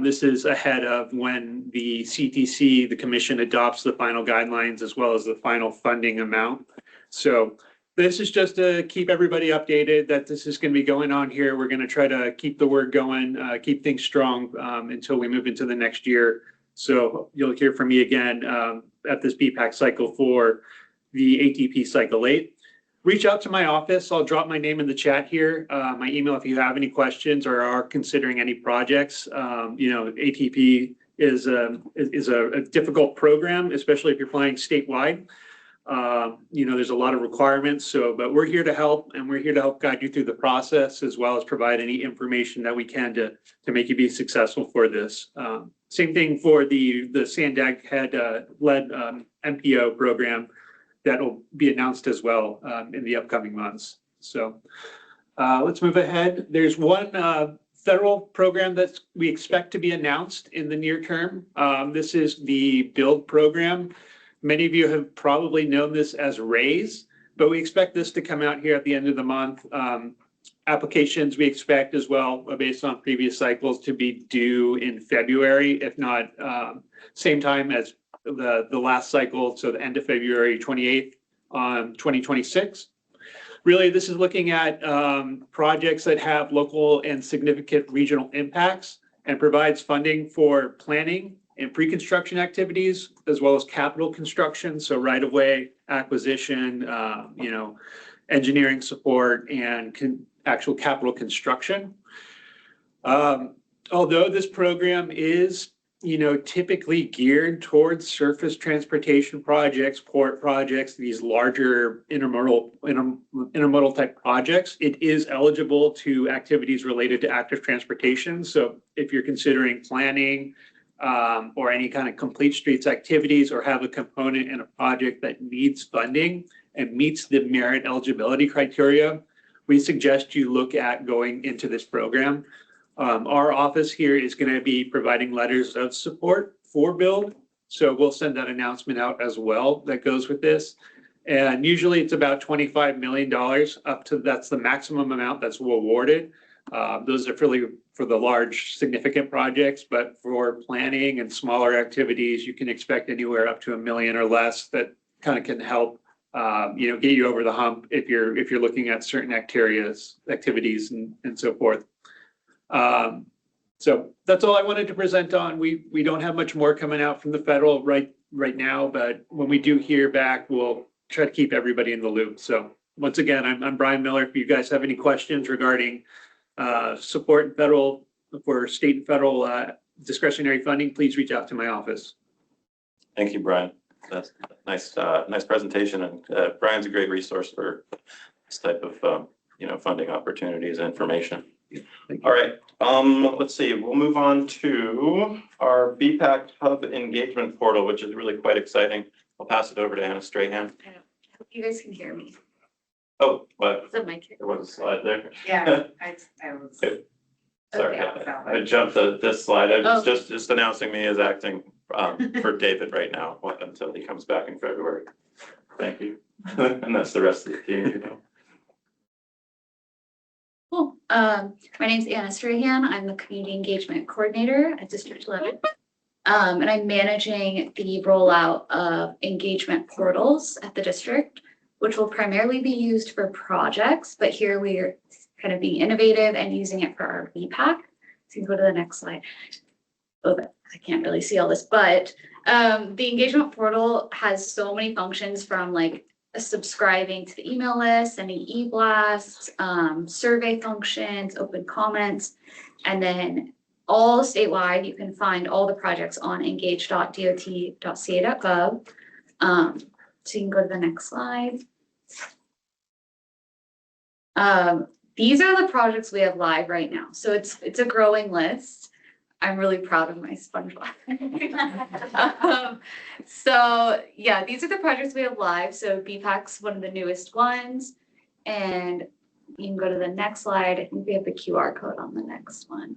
This is ahead of when the CTC, the commission, adopts the final guidelines as well as the final funding amount. So this is just to keep everybody updated that this is going to be going on here. We're going to try to keep the word going, keep things strong until we move into the next year. So you'll hear from me again at this BPAC cycle for the ATP cycle 8. Reach out to my office. I'll drop my name in the chat here, my email if you have any questions or are considering any projects. ATP is a difficult program, especially if you're flying statewide. There's a lot of requirements, but we're here to help, and we're here to help guide you through the process as well as provide any information that we can to make you be successful for this. Same thing for the SANDAG led MPO program that will be announced as well in the upcoming months. So let's move ahead. There's one federal program that we expect to be announced in the near term. This is the BUILD program. Many of you have probably known this as RAISE, but we expect this to come out here at the end of the month. Applications we expect as well, based on previous cycles, to be due in February, if not same time as the last cycle, so the end of February 28th, 2026. Really, this is looking at projects that have local and significant regional impacts and provides funding for planning and pre-construction activities, as well as capital construction, so right-of-way acquisition, engineering support, and actual capital construction. Although this program is, typically geared towards surface transportation projects, port projects, these larger intermodal type projects, it is eligible to activities related to active transportation. So if you're considering planning or any kind of complete streets activities, or have a component in a project that needs funding and meets the merit eligibility criteria, we suggest you look at going into this program. Our office here is going to be providing letters of support for build. So we'll send that announcement out as well that goes with this. And usually it's about $25 million up to, that's the maximum amount that's awarded. Those are really for the large significant projects, but for planning and smaller activities, you can expect anywhere up to $1 million or less that kind of can help get you over the hump if you're looking at certain activities and so forth. So that's all I wanted to present on. We don't have much more coming out from the federal right now, but when we do hear back, we'll try to keep everybody in the loop. So once again, I'm Brian Miller. If you guys have any questions regarding support for state and federal discretionary funding, please reach out to my office. Thank you, Brian. That's nice presentation, and Brian's a great resource for this type of funding opportunities and information. All right, let's see. We'll move on to our BPAC Hub engagement portal, which is really quite exciting. I'll pass it over to Anna Strahan. I hope you guys can hear me. Oh, what? Is it my kid? There was a slide there. Yeah, I was. Sorry, Okay, I jumped this slide. I was Oh. just announcing me as acting for David right now until he comes back in February. Thank you. And that's the rest of the team. Cool. My name's Anna Strahan. I'm the Community Engagement Coordinator at District 11. And I'm managing the rollout of engagement portals at the district, which will primarily be used for projects, but here we are kind of being innovative and using it for our BPAC. So you can go to the next slide. Oh, I can't really see all this, but the engagement portal has so many functions, from like subscribing to the email list, sending e-blasts, survey functions, open comments, and then all statewide, you can find all the projects on engage.dot.ca.gov. So you can go to the next slide. These are the projects we have live right now. So it's a growing list. I'm really proud of my SpongeBob. So yeah, these are the projects we have live. So BPAC's one of the newest ones. And you can go to the next slide. I think we have the QR code on the next one.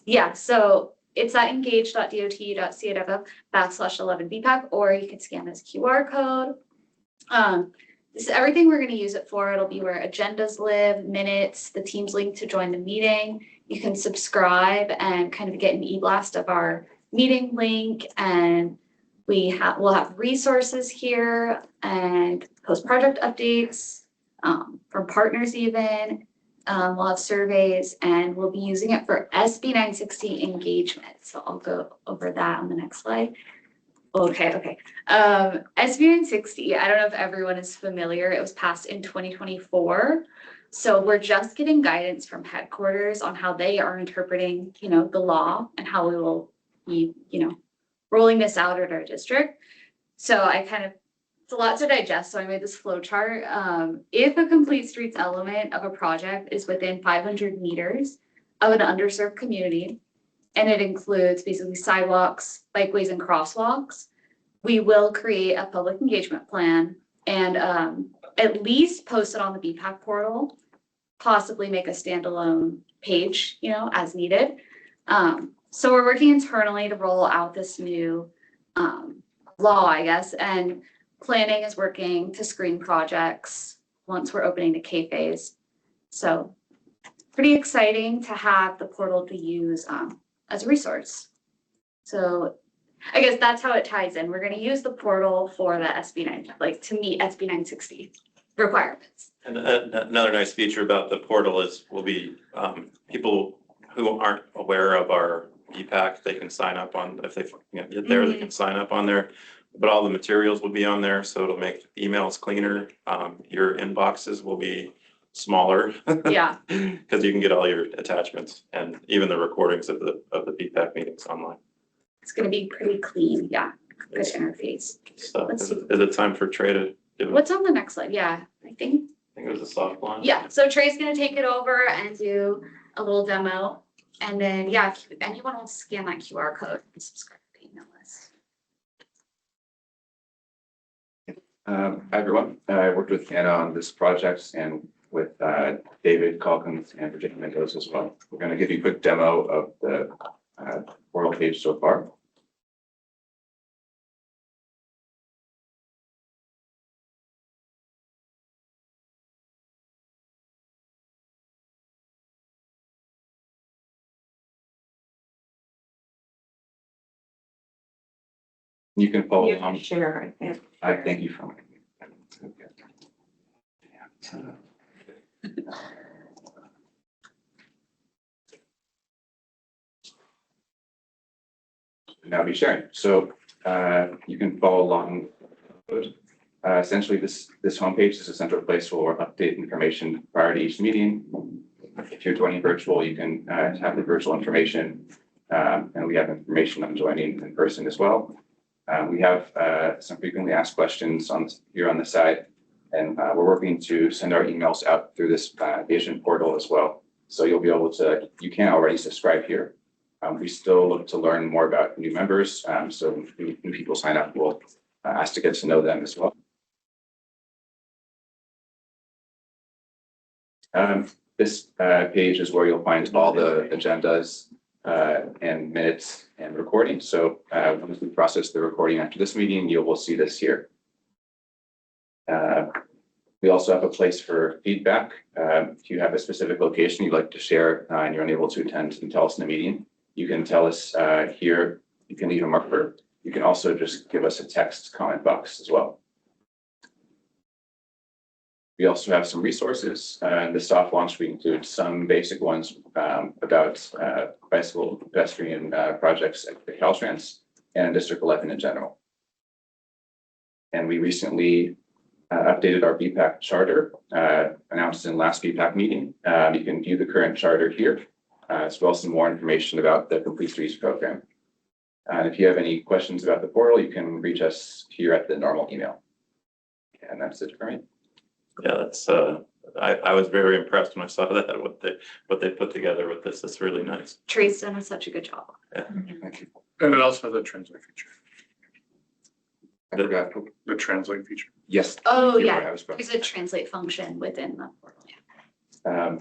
Yeah, so it's at engage.dot.ca.gov/11BPAC, or you can scan this QR code. This is everything we're going to use it for. It'll be where agendas live, minutes, the Teams link to join the meeting. You can subscribe and kind of get an e-blast of our meeting link, and we'll have resources here and post-project updates from partners even. We'll have surveys, and we'll be using it for SB 960 engagement. So I'll go over that on the next slide. Okay. SB 960, I don't know if everyone is familiar. It was passed in 2024. So we're just getting guidance from headquarters on how they are interpreting, the law, and how we will be, rolling this out at our district. So it's a lot to digest, so I made this flow chart. If a complete streets element of a project is within 500 meters of an underserved community, and it includes basically sidewalks, bikeways, and crosswalks, we will create a public engagement plan and at least post it on the BPAC portal, possibly make a standalone page, as needed. So we're working internally to roll out this new law, I guess, and planning is working to screen projects once we're opening the K phase. So pretty exciting to have the portal to use as a resource. So I guess that's how it ties in. We're going to use the portal for the SB9, like to meet SB 960 requirements. And another nice feature about the portal is will be people who aren't aware of our BPAC, they can sign up on, if they get there, they can sign up on there. But all the materials will be on there, so it'll make emails cleaner. Your inboxes will be smaller. Yeah. Because you can get all your attachments and even the recordings of the BPAC meetings online. It's going to be pretty clean. Yeah. Good interface. So is it time for Trey to do it? What's on the next slide? Yeah, I think it was a soft launch. Yeah, so Trey's gonna take it over and do a little demo. And then, yeah, if anyone wants to scan that QR code and subscribe to the email list. Hi, everyone. I worked with Anna on this project and with David Calkins and Virginia Mendoza as well. We're going to give you a quick demo of the portal page so far. You can follow along. Share, I think. I thank you for now be sharing. So you can follow along. Essentially, this homepage is a central place for update information prior to each meeting. If you're joining virtual, you can have the virtual information, and we have information on joining in person as well. We have some frequently asked questions here on the side, and we're working to send our emails out through this Vision portal as well. So you'll be able to, you can already subscribe here. We still look to learn more about new members. So new people sign up, we'll ask to get to know them as well. This page is where you'll find all the agendas and minutes and recording. So once we process the recording after this meeting, you will see this here. We also have a place for feedback. If you have a specific location you'd like to share and you're unable to attend and tell us in the meeting, you can tell us here. You can leave a marker. You can also just give us a text comment box as well. We also have some resources. In the soft launch, we include some basic ones about bicycle pedestrian projects at the Caltrans and District 11 in general. And we recently updated our BPAC charter, announced in last BPAC meeting. You can view the current charter here, as well as some more information about the Complete Streets program. And if you have any questions about the portal, you can reach us here at the normal email. And that's it for me. Yeah, that's I was very impressed when I saw that what they put together with this. It's really nice. Trey's done such a good job. Yeah. Thank you. And it also has a translate feature. I forgot the translate feature. Yes. Oh yeah, there's a translate function within the portal. Yeah.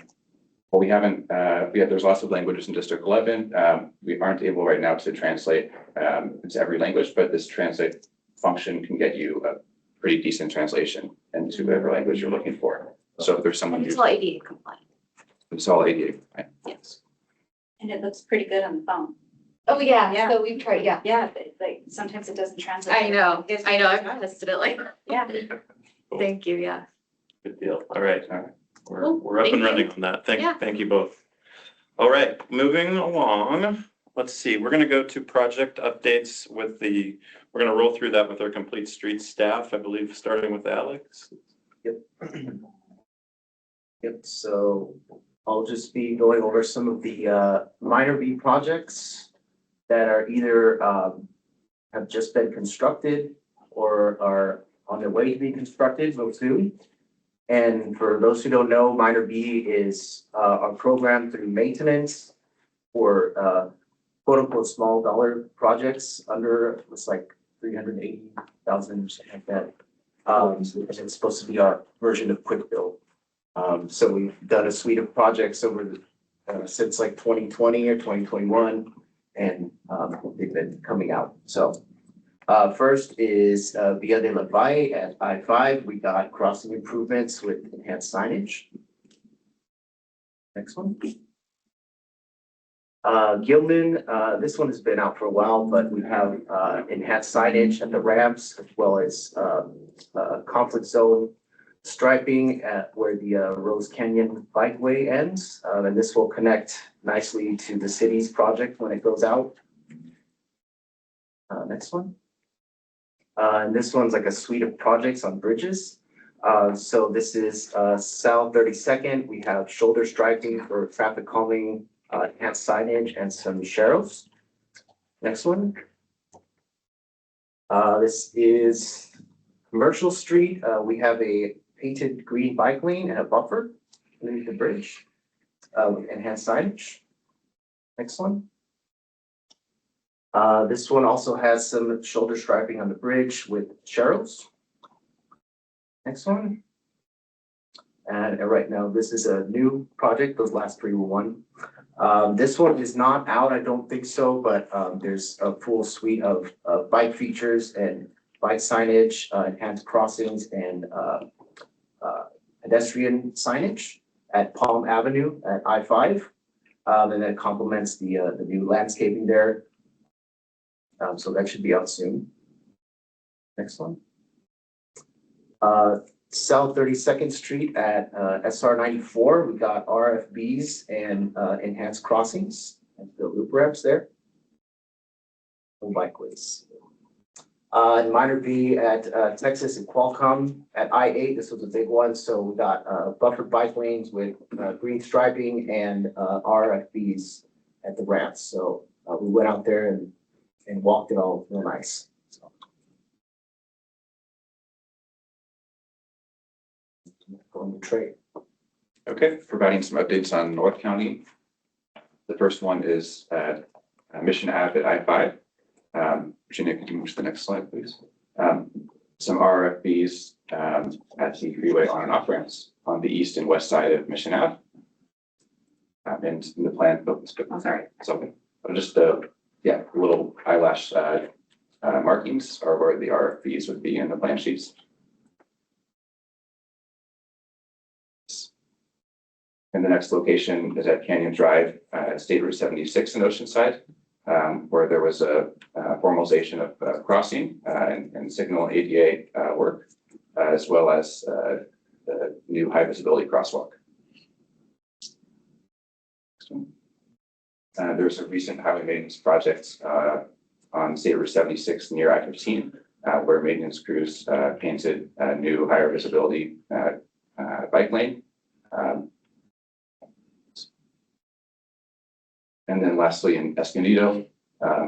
Well, we haven't. There's lots of languages in District 11. We aren't able right now to translate into every language, but this translate function can get you a pretty decent translation into whatever language you're looking for. So if there's someone It's all ADA compliant. it's all ADA compliant. Yes. And it looks pretty good on the phone. Oh yeah, Yeah. so we've tried, yeah. Yeah, but like sometimes it doesn't translate. I know, Gives I know, me- I've tested it like. Yeah. Thank you, yeah. Good deal. All right. We're up Thank and you. running on that. Yeah. Thank you both. All right, moving along. Let's see, we're gonna go to project updates with we're gonna roll through that with our Complete Streets staff, I believe, starting with Alex. Yep. Yep, so I'll just be going over some of the minor B projects that are either have just been constructed or are on their way to be constructed real soon. And for those who don't know, minor B is a program through maintenance for quote unquote small dollar projects under, it's like 380,000 or something like that. And it's supposed to be our version of quick build. So we've done a suite of projects over since like 2020 or 2021, and they've been coming out. So first is Via de la Valle at I-5. We got crossing improvements with enhanced signage. Next one. Gilman, this one has been out for a while, but we have enhanced signage at the ramps as well as conflict zone striping at where the Rose Canyon bikeway ends. And this will connect nicely to the city's project when it goes out. Next one. And this one's like a suite of projects on bridges. So this is South 32nd. We have shoulder striping for traffic calming, enhanced signage, and some sharrows. Next one. This is Commercial Street. We have a painted green bike lane and a buffer underneath the bridge with enhanced signage. Next one. This one also has some shoulder striping on the bridge with sharrows. Next one. And right now, this is a new project. Those last three were one. This one is not out, I don't think so, but there's a full suite of bike features and bike signage, enhanced crossings, and pedestrian signage at Palm Avenue at I-5. And that complements the new landscaping there. So that should be out soon. Next one. South 32nd Street at SR 94, we got RFBs and enhanced crossings and the loop ramps there. And bikeways. Minor B at Texas and Qualcomm at I-8, this was a big one. So we got buffered bike lanes with green striping and RFBs at the ramps. So we went out there and walked it all real nice. On the trade. Okay, providing some updates on North County. The first one is at Mission Ave at I-5. Virginia, could you move to the next slide, please? Some RFBs at the freeway on and off ramps on the east and west side of Mission Ave. And in the plan, Oh, sorry. it's okay. Just little eyelash markings are where the RFBs would be in the plan sheets. And the next location is at Canyon Drive, State Route 76 in Oceanside, where there was a formalization of crossing and signal and ADA work, as well as the new high visibility crosswalk. There's a recent highway maintenance project on State Route 76 near I-15, where maintenance crews painted a new higher visibility bike lane. And then lastly, in Escondido,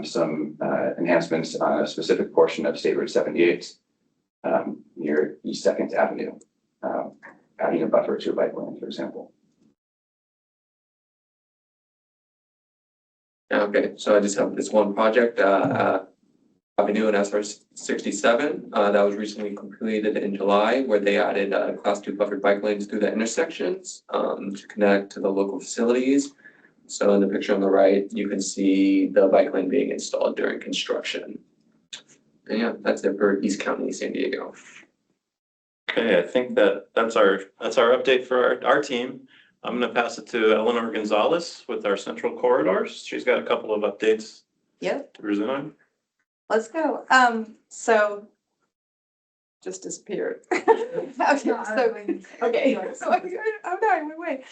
some enhancements on a specific portion of State Route 78 near East 2nd Avenue, adding a buffer to a bike lane, for example. Okay, so I just have this one project, Avenue and SR 67, that was recently completed in July, where they added class 2 buffered bike lanes through the intersections to connect to the local facilities. So in the picture on the right, you can see the bike lane being installed during construction. And yeah, that's it for East County, San Diego. Okay, I think that's our update for our team. I'm going to pass it to Eleanor Gonzalez with our central corridors. She's got a couple of updates Yep, to present on. let's go. So just disappeared. Okay, so I'm dying, wait.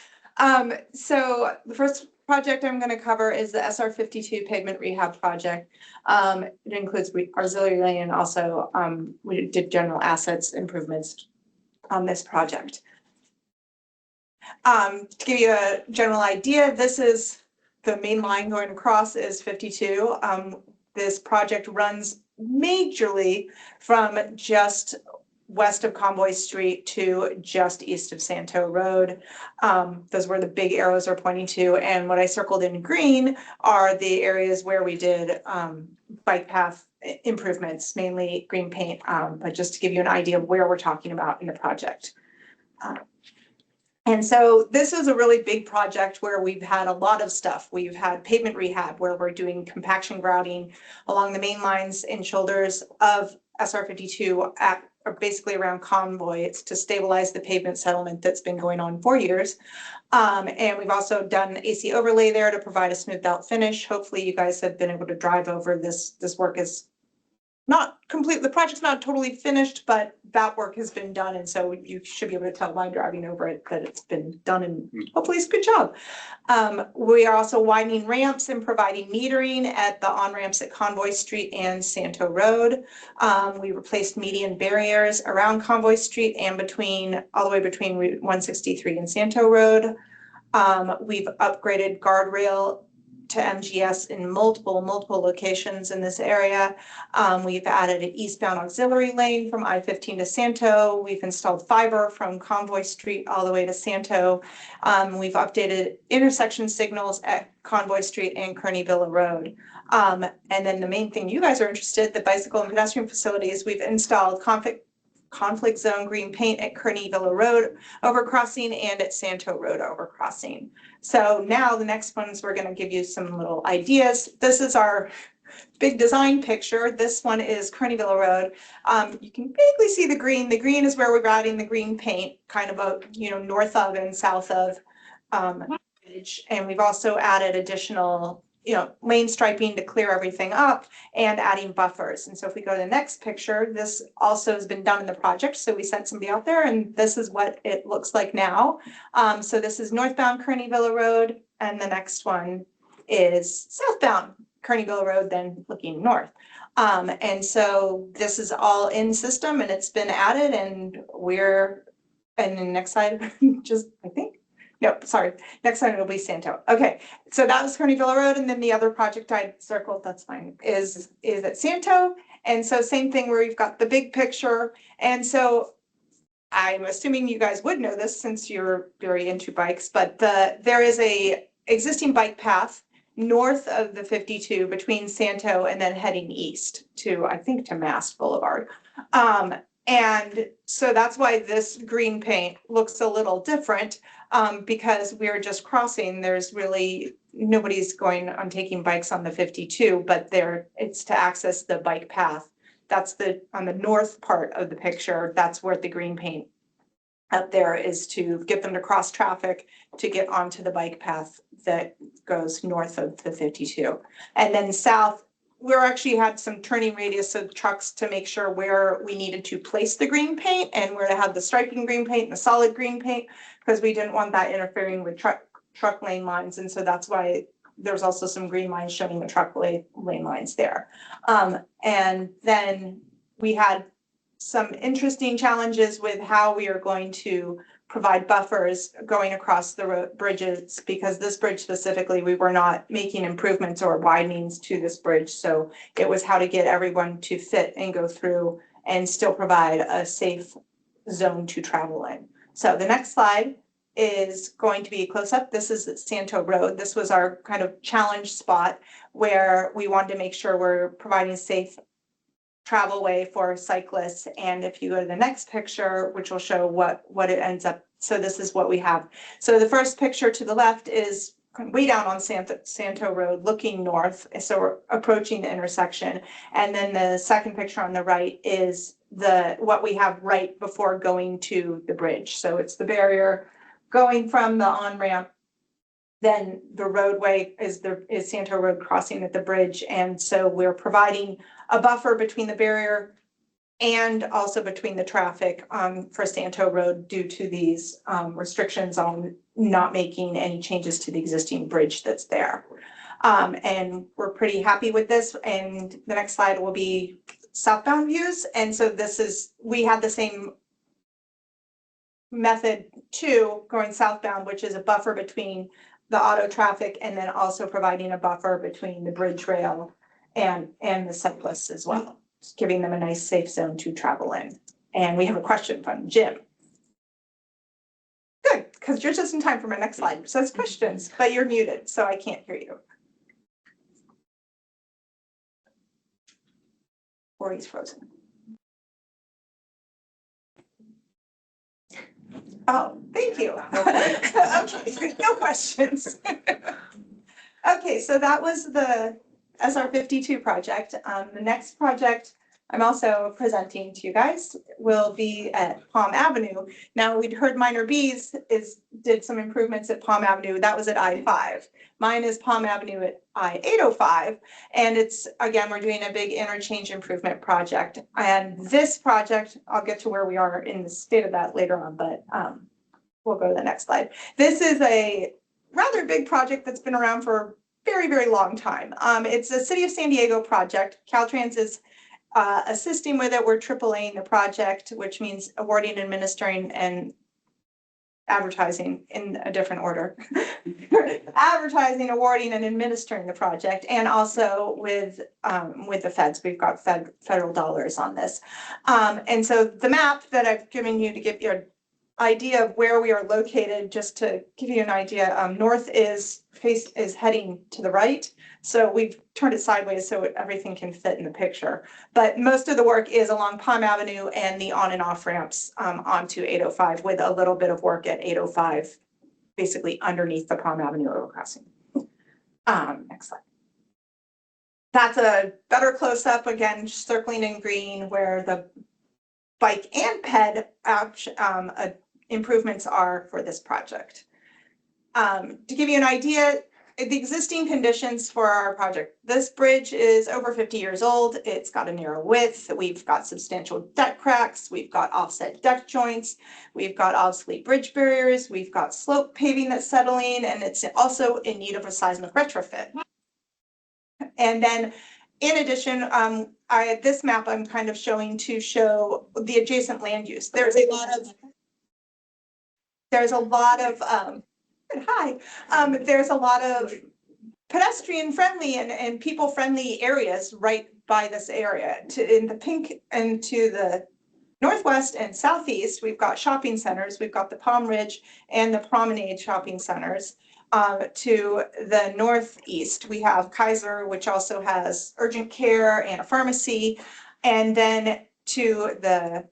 So the first project I'm going to cover is the SR 52 pavement rehab project. It includes auxiliary lane and also we did general assets improvements on this project. To give you a general idea, this is the main line going across is 52. This project runs majorly from just west of Convoy Street to just east of Santo Road. Those were the big arrows are pointing to. And what I circled in green are the areas where we did bike path improvements, mainly green paint, but just to give you an idea of where we're talking about in the project. And so this is a really big project where we've had a lot of stuff. We've had pavement rehab where we're doing compaction grouting along the main lines and shoulders of SR 52 at or basically around Convoy. It's to stabilize the pavement settlement that's been going on for years. And we've also done AC overlay there to provide a smoothed out finish. Hopefully you guys have been able to drive over this. This work is not complete, the project's not totally finished, but that work has been done. And so you should be able to tell by driving over it that it's been done and hopefully it's a good job. We are also widening ramps and providing metering at the on-ramps at Convoy Street and Santo Road. We replaced median barriers around Convoy Street and all the way between Route 163 and Santo Road. We've upgraded guardrail to MGS in multiple locations in this area. We've added an eastbound auxiliary lane from I-15 to Santo. We've installed fiber from Convoy Street all the way to Santo. We've updated intersection signals at Convoy Street and Kearney Villa Road. And then the main thing you guys are interested, the bicycle and pedestrian facilities, we've installed conflict zone green paint at Kearney Villa Road overcrossing and at Santo Road overcrossing. So now the next ones, we're going to give you some little ideas. This is our big design picture. This one is Kearney Villa Road. You can vaguely see the green. The green is where we're adding the green paint, kind of north of and south of bridge. And we've also added additional lane striping to clear everything up and adding buffers. And so if we go to the next picture, this also has been done in the project. So we sent somebody out there and this is what it looks like now. So this is northbound Kearney Villa Road. And the next one is southbound Kearney Villa Road, then looking north. And so this is all in system and it's been added and and the next slide, Nope, sorry. Next time it'll be Santo. Okay, so that was Kearney Villa Road, and then the other project I circled, that's fine, is at Santo. And so same thing where we've got the big picture. And so I'm assuming you guys would know this since you're very into bikes, but there is a existing bike path north of the 52 between Santo and then heading east to, I think, to Mast Boulevard. And so that's why this green paint looks a little different because we're just crossing. There's really nobody's going on taking bikes on the 52, but it's to access the bike path. That's on the north part of the picture. That's where the green paint up there is to get them to cross traffic to get onto the bike path that goes north of the 52. And then south, we actually had some turning radius of trucks to make sure where we needed to place the green paint and where to have the striping green paint and the solid green paint, because we didn't want that interfering with truck lane lines. And so that's why there's also some green lines showing the truck lane lines there. And then we had some interesting challenges with how we are going to provide buffers going across the bridges, because this bridge specifically, we were not making improvements or widenings to this bridge. So it was how to get everyone to fit and go through and still provide a safe zone to travel in. So the next slide is going to be a close-up. This is at Santo Road. This was our kind of challenge spot where we wanted to make sure we're providing safe travel way for cyclists. And if you go to the next picture, which will show what it ends up. So this is what we have. So the first picture to the left is way down on Santo Road looking north. So we're approaching the intersection. And then the second picture on the right is what we have right before going to the bridge. So it's the barrier going from the on-ramp. Then the roadway is Santo Road crossing at the bridge. And so we're providing a buffer between the barrier and also between the traffic for Santo Road due to these restrictions on not making any changes to the existing bridge that's there. And we're pretty happy with this. And the next slide will be southbound views. And so we had the same method too, going southbound, which is a buffer between the auto traffic and then also providing a buffer between the bridge rail and the cyclists as well, just giving them a nice safe zone to travel in. And we have a question from Jim. Good, because you're just in time for my next slide. So it's questions, but you're muted, so I can't hear you. Or he's frozen. Oh, thank you. Okay, no questions. Okay, so that was the SR52 project. The next project I'm also presenting to you guys will be at Palm Avenue. Now, we'd heard Minor B's did some improvements at Palm Avenue. That was at I-5. Mine is Palm Avenue at I-805. And it's, again, we're doing a big interchange improvement project. And this project, I'll get to where we are in the state of that later on, but we'll go to the next slide. This is a rather big project that's been around for a very, very long time. It's a City of San Diego project. Caltrans is assisting with it. We're AAAing the project, which means awarding, administering, and advertising in a different order. Advertising, awarding, and administering the project, and also with the feds. We've got federal dollars on this. And so the map that I've given you to give you an idea of where we are located, just to give you an idea, north is heading to the right. So we've turned it sideways so everything can fit in the picture. But most of the work is along Palm Avenue and the on and off ramps onto 805, with a little bit of work at 805, basically underneath the Palm Avenue overcrossing. Next slide. That's a better close-up, again, circling in green, where the bike and ped improvements are for this project. To give you an idea, the existing conditions for our project, this bridge is over 50 years old. It's got a narrow width. We've got substantial deck cracks. We've got offset deck joints. We've got obsolete bridge barriers. We've got slope paving that's settling, and it's also in need of a seismic retrofit. And then in addition, this map I'm kind of showing to show the adjacent land use. There's a lot of pedestrian friendly and people friendly areas right by this area. In the pink and to the northwest and southeast, we've got shopping centers. We've got the Palm Ridge and the Promenade shopping centers. To the northeast, we have Kaiser, which also has urgent care and a pharmacy. And then to the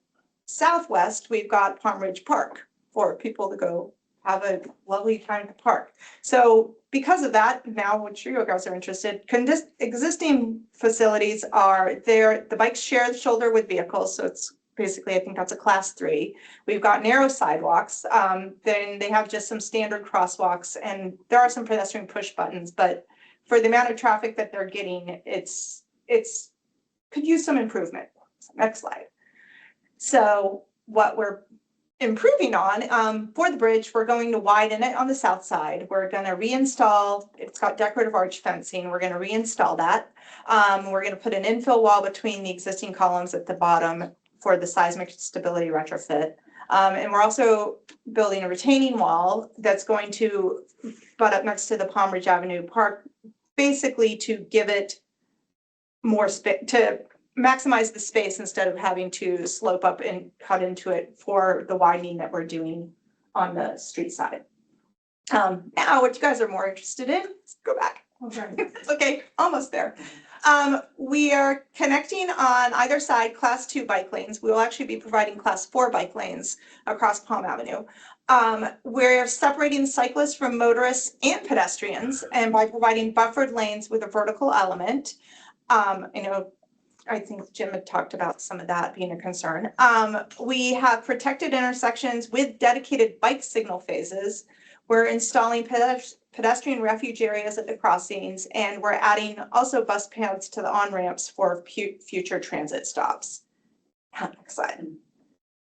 southwest, we've got Palm Ridge Park for people to go have a lovely time to park. So because of that, now I'm sure you guys are interested, existing facilities are there. The bikes share the shoulder with vehicles. So it's basically, I think that's a class 3. We've got narrow sidewalks. Then they have just some standard crosswalks, and there are some pedestrian push buttons, but for the amount of traffic that they're getting, it's could use some improvement. Next slide. So what we're improving on for the bridge, we're going to widen it on the south side. We're going to reinstall, it's got decorative arch fencing. We're going to reinstall that. We're going to put an infill wall between the existing columns at the bottom for the seismic stability retrofit. And we're also building a retaining wall that's going to butt up next to the Palm Ridge Avenue Park, basically to give it more space, to maximize the space instead of having to slope up and cut into it for the widening that we're doing on the street side. Now, what you guys are more interested in, let's go back. It's okay, almost there. We are connecting on either side class 2 bike lanes. We will actually be providing class 4 bike lanes across Palm Avenue. We're separating cyclists from motorists and pedestrians, and by providing buffered lanes with a vertical element. I think Jim had talked about some of that being a concern. We have protected intersections with dedicated bike signal phases. We're installing pedestrian refuge areas at the crossings, and we're adding also bus paths to the on-ramps for future transit stops. Next slide.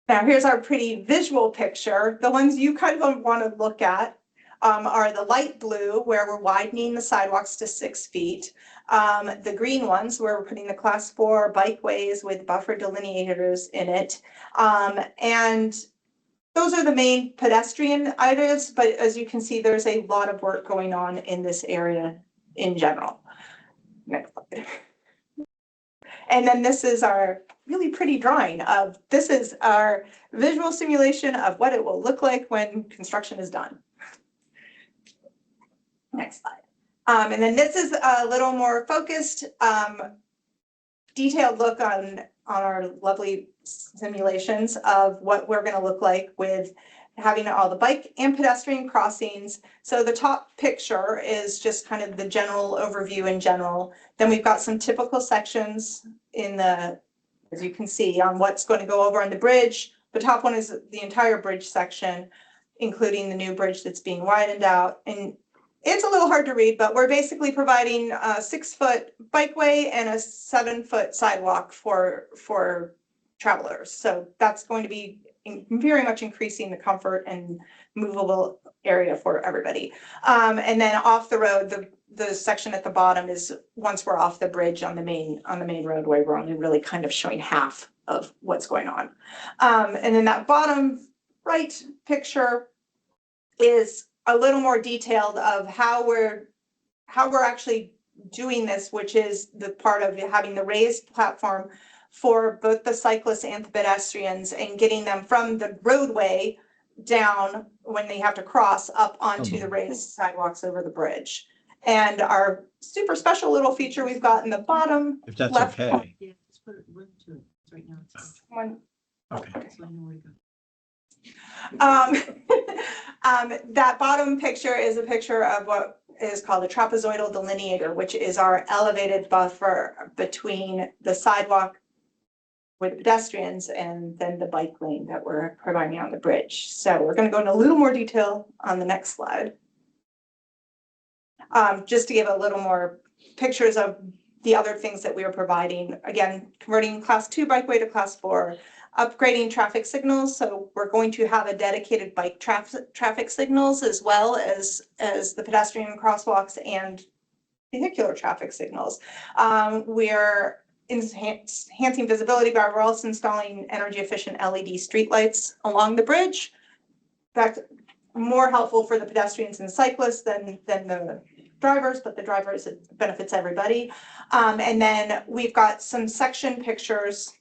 Now here's our pretty visual picture. The ones you kind of want to look at are the light blue, where we're widening the sidewalks to 6 feet. The green ones, where we're putting the class 4 bikeways with buffer delineators in it. And those are the main pedestrian items, but as you can see, there's a lot of work going on in this area in general. Next slide. And then this is our really pretty drawing of, this is our visual simulation of what it will look like when construction is done. Next slide. And then this is a little more focused, detailed look on our lovely simulations of what we're going to look like with having all the bike and pedestrian crossings. So the top picture is just kind of the general overview in general. Then we've got some typical sections in the as you can see, on what's going to go over on the bridge. The top one is the entire bridge section, including the new bridge that's being widened out. And it's a little hard to read, but we're basically providing a 6-foot bikeway and a 7-foot sidewalk for travelers. So that's going to be very much increasing the comfort and movable area for everybody. And then off the road, the section at the bottom is once we're off the bridge on the main roadway, we're only really kind of showing half of what's going on. And then that bottom right picture is a little more detailed of how we're actually doing this, which is the part of having the raised platform for both the cyclists and the pedestrians and getting them from the roadway down when they have to cross up onto the raised sidewalks over the bridge. And our super special little feature we've got in the bottom If that's left okay. Yeah, just put it to it right now. one. Okay. So I know where to go. That bottom picture is a picture of what is called a trapezoidal delineator, which is our elevated buffer between the sidewalk with pedestrians and then the bike lane that we're providing on the bridge. So we're going to go into a little more detail on the next slide. Just to give a little more pictures of the other things that we are providing. Again, converting class 2 bikeway to class 4, upgrading traffic signals. So we're going to have a dedicated bike traffic signals as well as the pedestrian crosswalks and vehicular traffic signals. We're enhancing visibility, but we're also installing energy efficient LED streetlights along the bridge. That's more helpful for the pedestrians and cyclists than the drivers, but the drivers, it benefits everybody. And then we've got some section pictures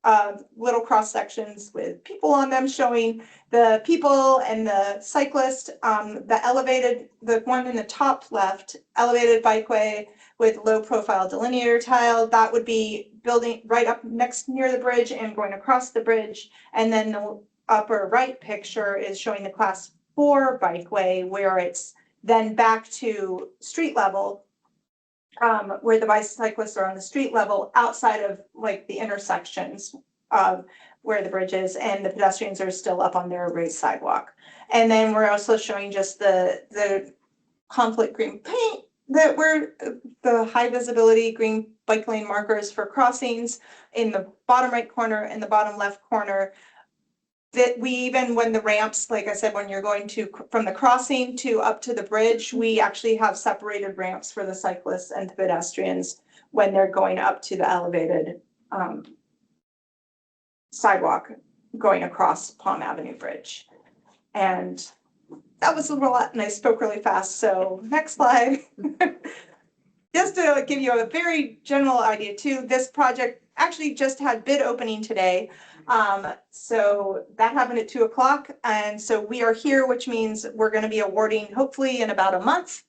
of little cross sections with people on them showing the people and the cyclist. The one in the top left, elevated bikeway with low profile delineator tile, that would be building right up next near the bridge and going across the bridge. And then the upper right picture is showing the class 4 bikeway where it's then back to street level, where the bicyclists are on the street level outside of like the intersections of where the bridge is, and the pedestrians are still up on their raised sidewalk. And then we're also showing just the conflict green paint that we're the high visibility green bike lane markers for crossings in the bottom right corner and the bottom left corner. That we even when the ramps, like I said, when you're going to from the crossing to up to the bridge, we actually have separated ramps for the cyclists and the pedestrians when they're going up to the elevated sidewalk going across Palm Avenue Bridge. And that was a lot, and I spoke really fast. So next slide. Just to give you a very general idea too, this project actually just had bid opening today. So that happened at 2 o'clock. And so we are here, which means we're going to be awarding hopefully in about a month.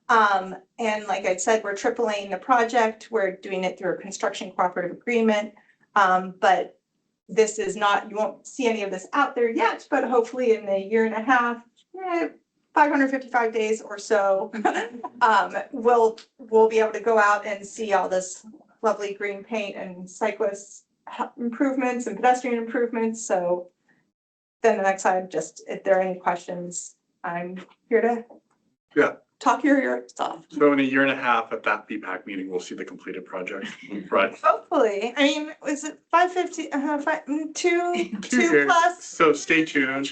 And like I said, we're AAAing the project. We're doing it through a construction cooperative agreement. But this is not, you won't see any of this out there yet, but hopefully in a year and a half, 555 days or so, we'll be able to go out and see all this lovely green paint and cyclist improvements and pedestrian improvements. So then the next slide, just if there are any questions, I'm here to talk your ears off. So in a year and a half at that BPAC meeting, we'll see the completed project, right? Hopefully. I mean, is it 550, two plus? So stay tuned.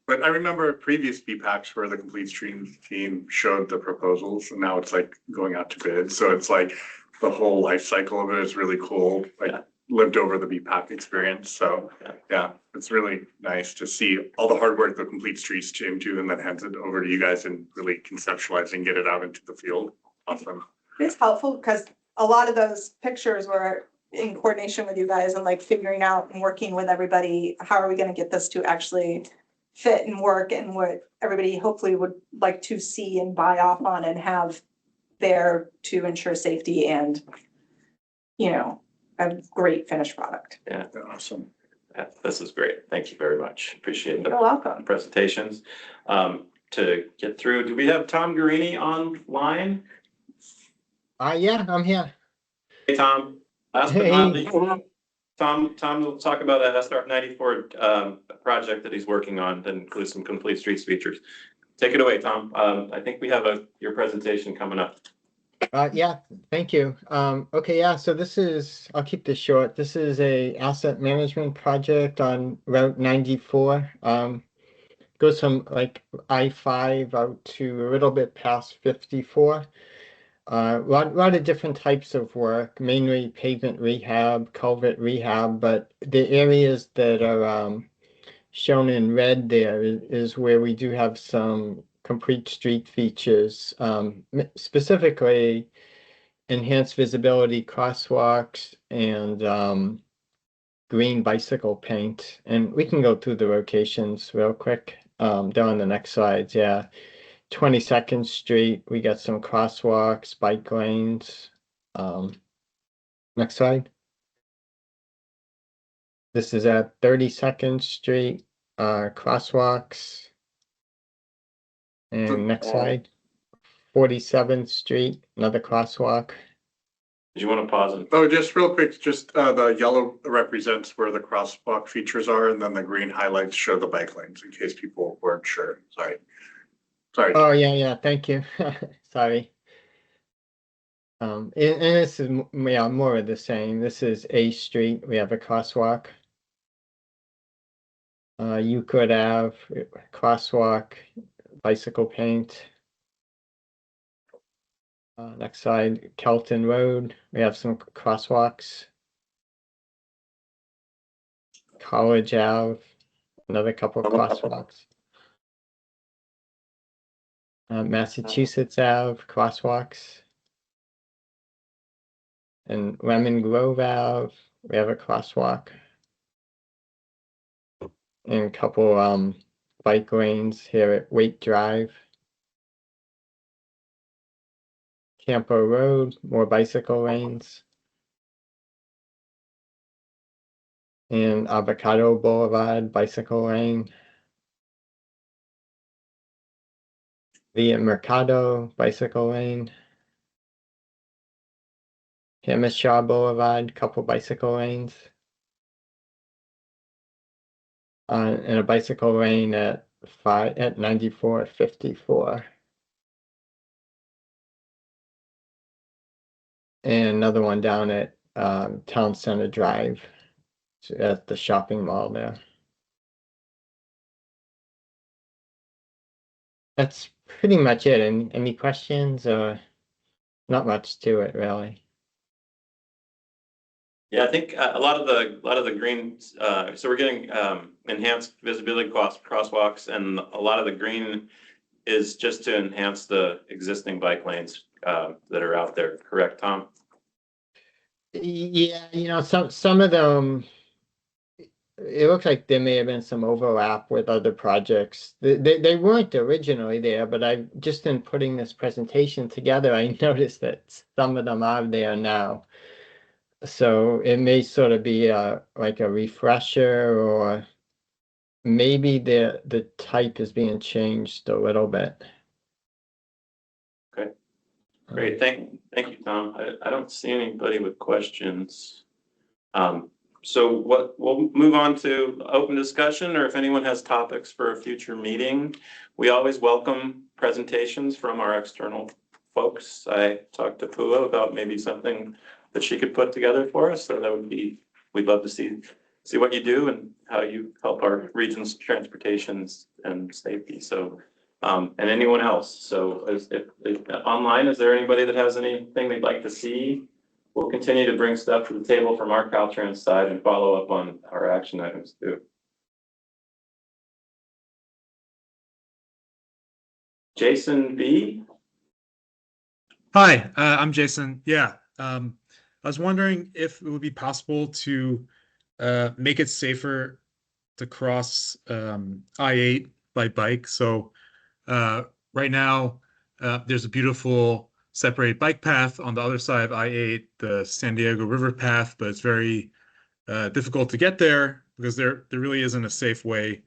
But I remember previous BPACs where the complete stream team showed the proposals, and now it's like going out to bid. So it's like the whole life cycle of it is really cool. Like lived over the BPAC experience. So yeah, it's really nice to see all the hard work the complete streets team do, and then hands it over to you guys and really conceptualize and get it out into the field. Awesome. It's helpful because a lot of those pictures were in coordination with you guys and like figuring out and working with everybody. How are we going to get this to actually fit and work, and what everybody hopefully would like to see and buy off on and have there to ensure safety and, you know, a great finished product. Yeah. Awesome. Yeah, this is great. Thank you very much. Appreciate the You're welcome. presentations. To get through, do we have Tom Guarini online? Yeah, I'm here. Hey, Tom, last but not least, Tom will talk about a SR 94 project that he's working on that includes some complete streets features. Take it away, Tom. I think we have your presentation coming up. Yeah, thank you. Okay, yeah, so I'll keep this short. This is a asset management project on Route 94. Goes from like I-5 out to a little bit past 54. Lot of different types of work, mainly pavement rehab, culvert rehab, but the areas that are shown in red there is where we do have some complete street features, specifically enhanced visibility crosswalks and green bicycle paint. And we can go through the locations real quick. They're on the next slides, yeah. 22nd Street, we got some crosswalks, bike lanes. Next slide. This is at 32nd Street, crosswalks. And next slide. 47th Street, another crosswalk. Did you want to pause it? Oh, just real quick, just the yellow represents where the crosswalk features are, and then the green highlights show the bike lanes in case people weren't sure. Sorry. Oh, yeah, thank you. Sorry. And this is more of the same. This is A Street. We have a crosswalk. Euclid Ave, crosswalk, bicycle paint. Next side, Kelton Road. We have some crosswalks. College Ave, another couple of crosswalks. Massachusetts Ave, crosswalks. And Lemon Grove Ave, we have a crosswalk. And a couple bike lanes here at Wake Drive. Campo Road, more bicycle lanes. And Avocado Boulevard, bicycle lane. Via Mercado, bicycle lane. Hamishaw Boulevard, couple bicycle lanes. And a bicycle lane at 9454. And another one down at Town Center Drive at the shopping mall there. That's pretty much it. Any questions or not much to it really? Yeah, I think a lot of the green. So we're getting enhanced visibility crosswalks, and a lot of the green is just to enhance the existing bike lanes that are out there. Correct, Tom? Yeah, some of them. It looks like there may have been some overlap with other projects. They weren't originally there, but I just in putting this presentation together, I noticed that some of them are there now. So it may sort of be like a refresher, or maybe the type is being changed a little bit. Okay, great. Thank you, Tom. I don't see anybody with questions. So we'll move on to open discussion, or if anyone has topics for a future meeting. We always welcome presentations from our external folks. I talked to Pua about maybe something that she could put together for us. So we'd love to see what you do and how you help our region's transportations and safety. So, and anyone else. So if online, is there anybody that has anything they'd like to see? We'll continue to bring stuff to the table from our Caltrans side and follow up on our action items too. Jason B. Hi, I'm Jason. Yeah, I was wondering if it would be possible to make it safer to cross I-8 by bike. So right now, there's a beautiful separated bike path on the other side of I-8, the San Diego River path, but it's very difficult to get there because there really isn't a safe way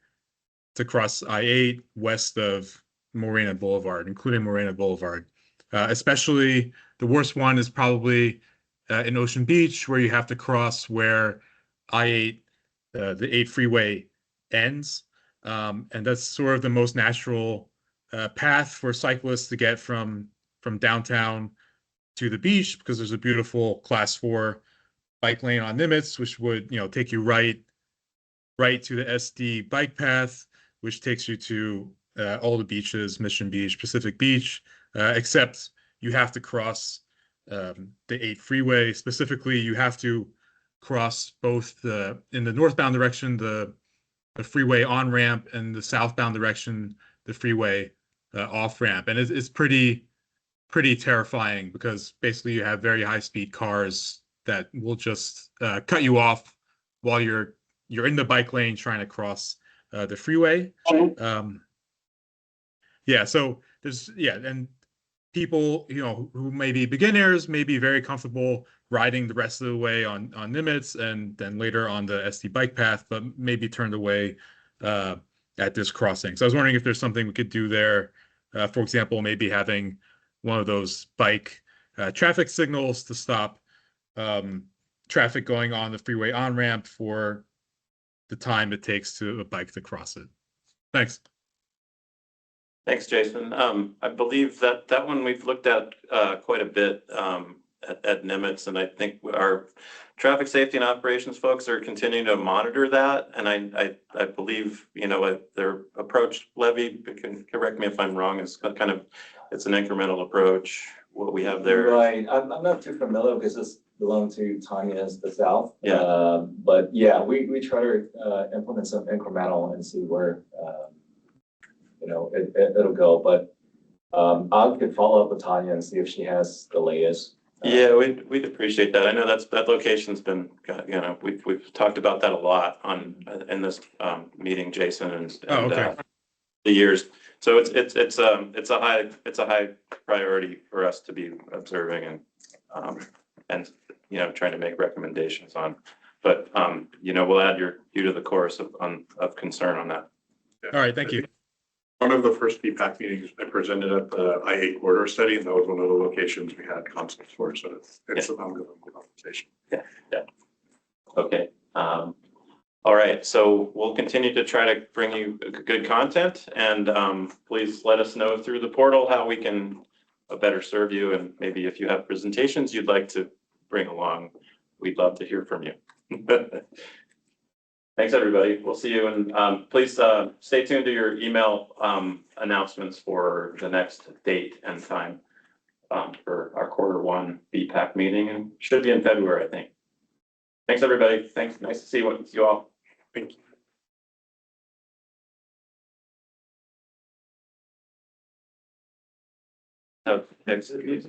to cross I-8 west of Morena Boulevard, including Morena Boulevard. Especially the worst one is probably in Ocean Beach, where you have to cross where I-8, the 8 freeway ends. And that's sort of the most natural path for cyclists to get from downtown to the beach, because there's a beautiful Class 4 bike lane on Nimitz, which would, take you right to the SD bike path, which takes you to all the beaches, Mission Beach, Pacific Beach, except you have to cross the 8 freeway. Specifically, you have to cross both in the northbound direction, the freeway on ramp, and the southbound direction, the freeway off ramp. And it's pretty terrifying, because basically you have very high speed cars that will just cut you off while you're in the bike lane trying to cross the freeway. So there's and people who may be beginners may be very comfortable riding the rest of the way on Nimitz and then later on the SD bike path, but maybe turned away at this crossing. So I was wondering if there's something we could do there. For example, maybe having one of those bike traffic signals to stop traffic going on the freeway on ramp for the time it takes to a bike to cross it. Thanks. Thanks, Jason. I believe that one we've looked at quite a bit at Nimitz, and I think our traffic safety and operations folks are continuing to monitor that. And I believe, their approach, Levy, can correct me if I'm wrong, is kind of, it's an incremental approach, what we have there. Right, I'm not too familiar because this belongs to Tanya's the South. Yeah. But yeah, we try to implement some incremental and see where it'll go. But I could follow up with Tanya and see if she has the latest. Yeah, we'd appreciate that. I know that location's been, we've talked about that a lot in this meeting, Jason, and the years. So it's a high priority for us to be observing and trying to make recommendations on. But we'll add you to the course of concern on that. All right, thank you. One of the first BPAC meetings I presented at the I-8 corridor study, and that was one of the locations we had concepts for, so it's an ongoing conversation. Yeah. Okay. All right, so we'll continue to try to bring you good content, and please let us know through the portal how we can better serve you, and maybe if you have presentations you'd like to bring along, we'd love to hear from you. Thanks, everybody. We'll see you, and please stay tuned to your email announcements for the next date and time for our Q1 BPAC meeting, and should be in February, I think. Thanks, everybody. Thanks. Nice to see you all. Thank you. Exit.